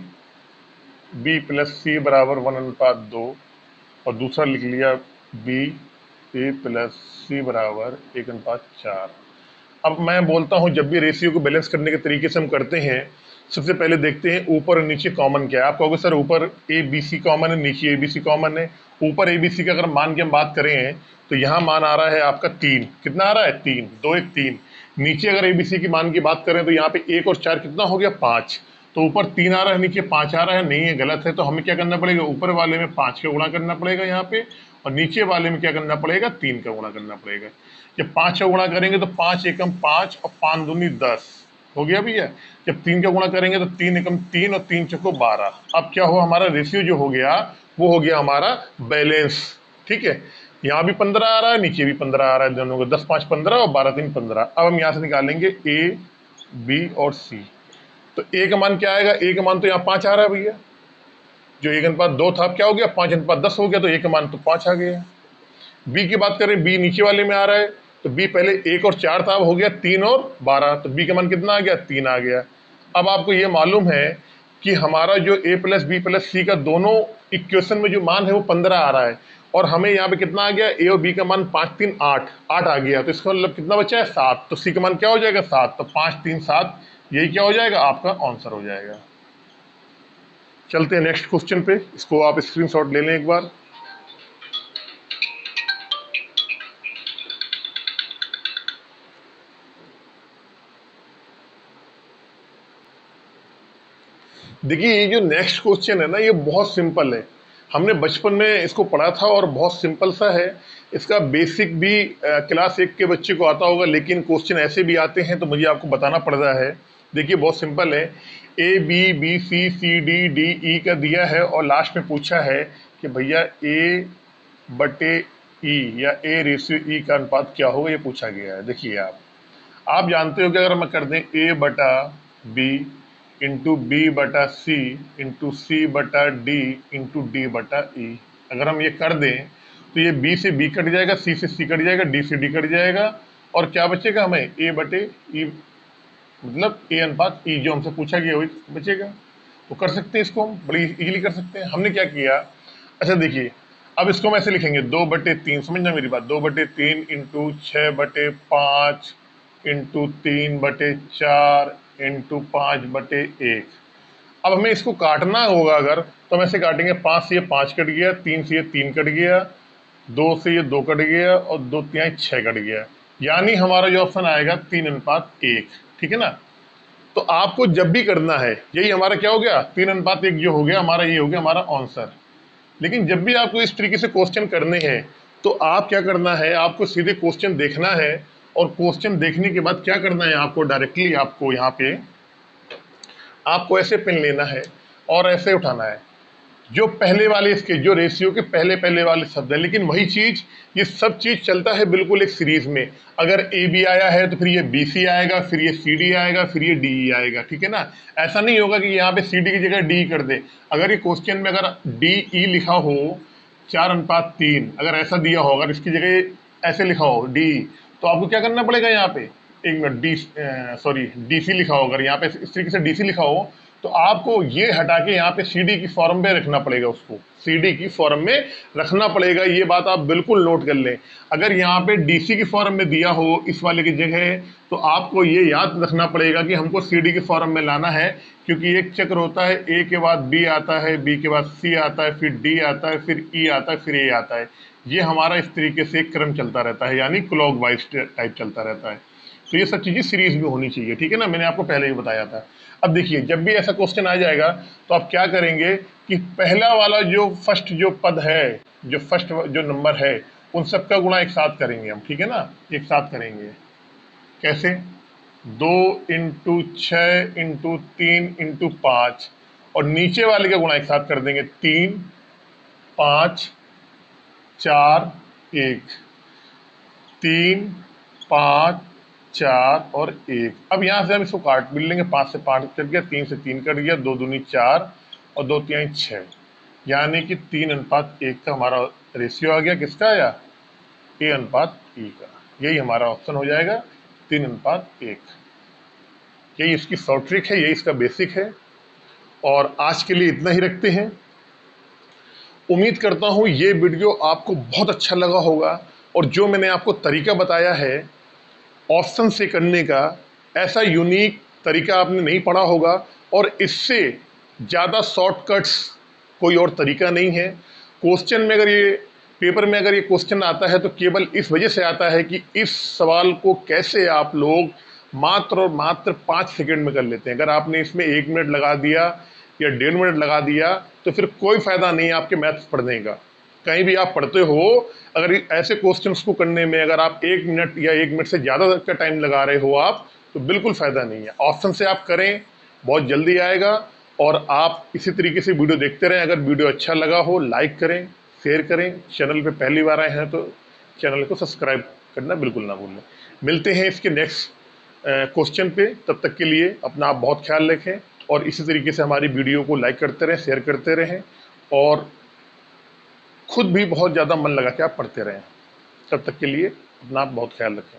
बी प्लस सी बराबर 1:2, और दूसरा लिख लिया बी ए प्लस सी बराबर 1:4। अब मैं बोलता हूं, जब भी रेशियो को बैलेंस करने के तरीके से हम करते हैं, सबसे पहले देखते हैं ऊपर और नीचे कॉमन क्या है। आप कहोगे सर ऊपर ए बी सी कॉमन है, नीचे ए बी सी कॉमन है। ऊपर ए बी सी का अगर मान की हम बात करें तो यहाँ मान आ रहा है आपका 3, कितना आ रहा है, 3 2 1 3। नीचे अगर ए बी सी की मान की बात करें तो यहाँ पे 1 और 4 कितना हो गया, 5। तो ऊपर 3 आ रहा है, नीचे 5 आ रहा है, नहीं है, गलत है। तो हमें क्या करना पड़ेगा, ऊपर वाले में 5 का गुणा करना पड़ेगा यहाँ पे, और नीचे वाले में क्या करना पड़ेगा, 3 का गुणा करना पड़ेगा। जब 5 का गुणा करेंगे तो 5 एकम 5 और 5 दूनी 10 हो गया भैया। जब 3 का गुणा करेंगे तो 3 एकम 3 और 3 चौको 12। अब क्या हो, हमारा रेशियो जो हो गया वो हो गया हमारा बैलेंस, ठीक है। यहाँ भी 15 आ रहा है, नीचे भी 15 आ रहा है, दोनों को 10 5 15 और 12 3 15। अब हम यहाँ से निकालेंगे ए बी और सी। तो ए का मान क्या आएगा, ए का मान तो यहाँ 5 आ रहा है भैया, जो 1:2 था, क्या हो गया 5:10 हो गया, तो ए का मान तो 5 आ गया। बी की बात करें, बी नीचे वाले में आ रहा है, तो बी पहले 1 और 4 था, अब हो गया 3 और 12, तो बी का मान कितना आ गया, 3 आ गया। अब आपको ये मालूम है कि हमारा जो ए प्लस बी प्लस सी का दोनों इक्वेशन में जो मान है वो 15 आ रहा है, और हमें यहाँ पे कितना आ गया, ए और बी का मान 5 3 8 8 आ गया। तो इसका मतलब कितना बचा है, 7। तो सी का मान क्या हो जाएगा, 7। तो 5 3 7, यही क्या हो जाएगा, आपका आंसर हो जाएगा। चलते हैं नेक्स्ट क्वेश्चन पे, इसको आप स्क्रीनशॉट ले लें एक बार। देखिए ये जो नेक्स्ट क्वेश्चन है ना, ये बहुत सिंपल है। हमने बचपन में इसको पढ़ा था और बहुत सिंपल सा है। इसका बेसिक भी क्लास 1 के बच्चे को आता होगा, लेकिन क्वेश्चन ऐसे भी आते हैं तो मुझे आपको बताना पड़ रहा है। देखिए बहुत सिंपल है। A B B C C D D E का दिया है, और लास्ट में पूछा है कि भैया ए बटे ई या ए रेशियो ई का अनुपात क्या होगा, ये पूछा गया है। देखिए आप जानते हो कि अगर मैं कर दें ए बटा बी इंटू बी बटा सी इंटू सी बटा डी इंटू डी बटा ई, अगर हम ये कर दें तो ये बी से बी कट जाएगा, सी से सी कट जाएगा, डी से डी कट जाएगा, और क्या बचेगा हमें, ए बटे ई, मतलब ए अनुपात ई जो हमसे पूछा गया वही बचेगा। तो कर सकते हैं इसको, हम बड़ी इजीली कर सकते हैं। हमने क्या किया, अच्छा देखिए, अब इसको हम ऐसे लिखेंगे 2/3, समझना मेरी बात, 2/3 इंटू 6/5 इंटू 3/4 इंटू 5/1। अब हमें इसको काटना होगा अगर, तो हम ऐसे काटेंगे, 5 से ये 5 कट गया, 3 से ये 3 कट गया, 2 से ये 2 कट गया, और 2 3 6 कट गया, यानी हमारा जो ऑप्शन आएगा 3:1, ठीक है ना। तो आपको जब भी करना है, यही हमारा क्या हो गया, 3:1 जो हो गया हमारा, ये हो गया हमारा आंसर। लेकिन जब भी आपको इस तरीके से क्वेश्चन करने हैं तो आप क्या करना है, आपको सीधे क्वेश्चन देखना है, और क्वेश्चन देखने के बाद क्या करना है, आपको डायरेक्टली आपको यहाँ पे आपको ऐसे पेन लेना है और ऐसे उठाना है। जो पहले वाले इसके जो रेशियो के पहले पहले वाले शब्द है, लेकिन वही चीज ये सब चीज चलता है बिल्कुल एक सीरीज में। अगर ए बी आया है तो फिर ये बी सी आएगा, फिर ये सी डी आएगा, फिर ये डी ई आएगा, ठीक है ना। ऐसा नहीं होगा कि यहाँ पे सी डी की जगह डी कर दे। अगर ये क्वेश्चन में अगर डी ई लिखा हो 4:3, अगर ऐसा दिया हो, अगर इसकी जगह ऐसे लिखा हो डी, तो आपको क्या करना पड़ेगा यहाँ पे, एक मिनट, डी सी लिखा हो, अगर यहाँ पे इस तरीके से डी सी लिखा हो तो आपको ये हटा के यहाँ पे सी डी की फॉर्म में रखना पड़ेगा, उसको सी डी की फॉर्म में रखना पड़ेगा। ये बात आप बिल्कुल नोट कर लें। अगर यहाँ पे डी सी की फॉर्म में दिया हो इस वाले की जगह, तो आपको ये याद रखना पड़ेगा कि हमको सी डी की फॉर्म में लाना है, क्योंकि एक चक्र होता है, ए के बाद बी आता है, बी के बाद सी आता है, फिर डी आता है, फिर ई आता है, फिर ए आता है। ये हमारा इस तरीके से एक क्रम चलता रहता है, यानी क्लॉकवाइज टाइप चलता रहता है। तो ये सब चीज़ें सीरीज में होनी चाहिए, ठीक है ना, मैंने आपको पहले ही बताया था। अब देखिए, जब भी ऐसा क्वेश्चन आ जाएगा तो आप क्या करेंगे कि पहला वाला जो फर्स्ट जो पद है, जो फर्स्ट जो नंबर है, उन सब का गुणा एक साथ करेंगे हम, ठीक है ना, एक साथ करेंगे। कैसे? 2 × 6 × 3 × 5, और नीचे वाले का गुणा एक साथ कर देंगे, 3 5 4 1, 3 5 4 और 1। अब यहाँ से हम इसको काट भी लेंगे, 5 से 5 कट गया, 3 से 3 कट गया, 2 दूनी 4 और 2 तिहाई 6, यानी कि 3:1 का हमारा रेशियो आ गया। किसका आया? A/E का। यही हमारा ऑप्शन हो जाएगा, 3:1। यही इसकी शॉर्ट ट्रिक है, यही इसका बेसिक है। और आज के लिए इतना ही रखते हैं। उम्मीद करता हूँ ये वीडियो आपको बहुत अच्छा लगा होगा, और जो मैंने आपको तरीका बताया है ऑप्शन से करने का, ऐसा यूनिक तरीका आपने नहीं पढ़ा होगा, और इससे ज़्यादा शॉर्टकट्स कोई और तरीका नहीं है। क्वेश्चन में अगर ये पेपर में अगर ये क्वेश्चन आता है तो केवल इस वजह से आता है कि इस सवाल को कैसे आप लोग मात्र और मात्र 5 सेकंड में कर लेते हैं। अगर आपने इसमें 1 मिनट लगा दिया या 1.5 मिनट लगा दिया तो फिर कोई फ़ायदा नहीं है आपके मैथ्स पढ़ने का। कहीं भी आप पढ़ते हो, अगर ऐसे क्वेश्चंस को करने में अगर आप 1 मिनट या 1 मिनट से ज़्यादा का टाइम लगा रहे हो आप, तो बिल्कुल फ़ायदा नहीं है। ऑप्शन से आप करें, बहुत जल्दी आएगा। और आप इसी तरीके से वीडियो देखते रहें। अगर वीडियो अच्छा लगा हो लाइक करें, शेयर करें। चैनल पे पहली बार आए हैं तो चैनल को सब्सक्राइब करना बिल्कुल ना भूलें। मिलते हैं इसके नेक्स्ट क्वेश्चन पे। तब तक के लिए अपना आप बहुत ख्याल रखें, और इसी तरीके से हमारी वीडियो को लाइक करते रहें, शेयर करते रहें, और खुद भी बहुत ज़्यादा मन लगा के आप पढ़ते रहें। तब तक के लिए अपना आप बहुत ख्याल रखें।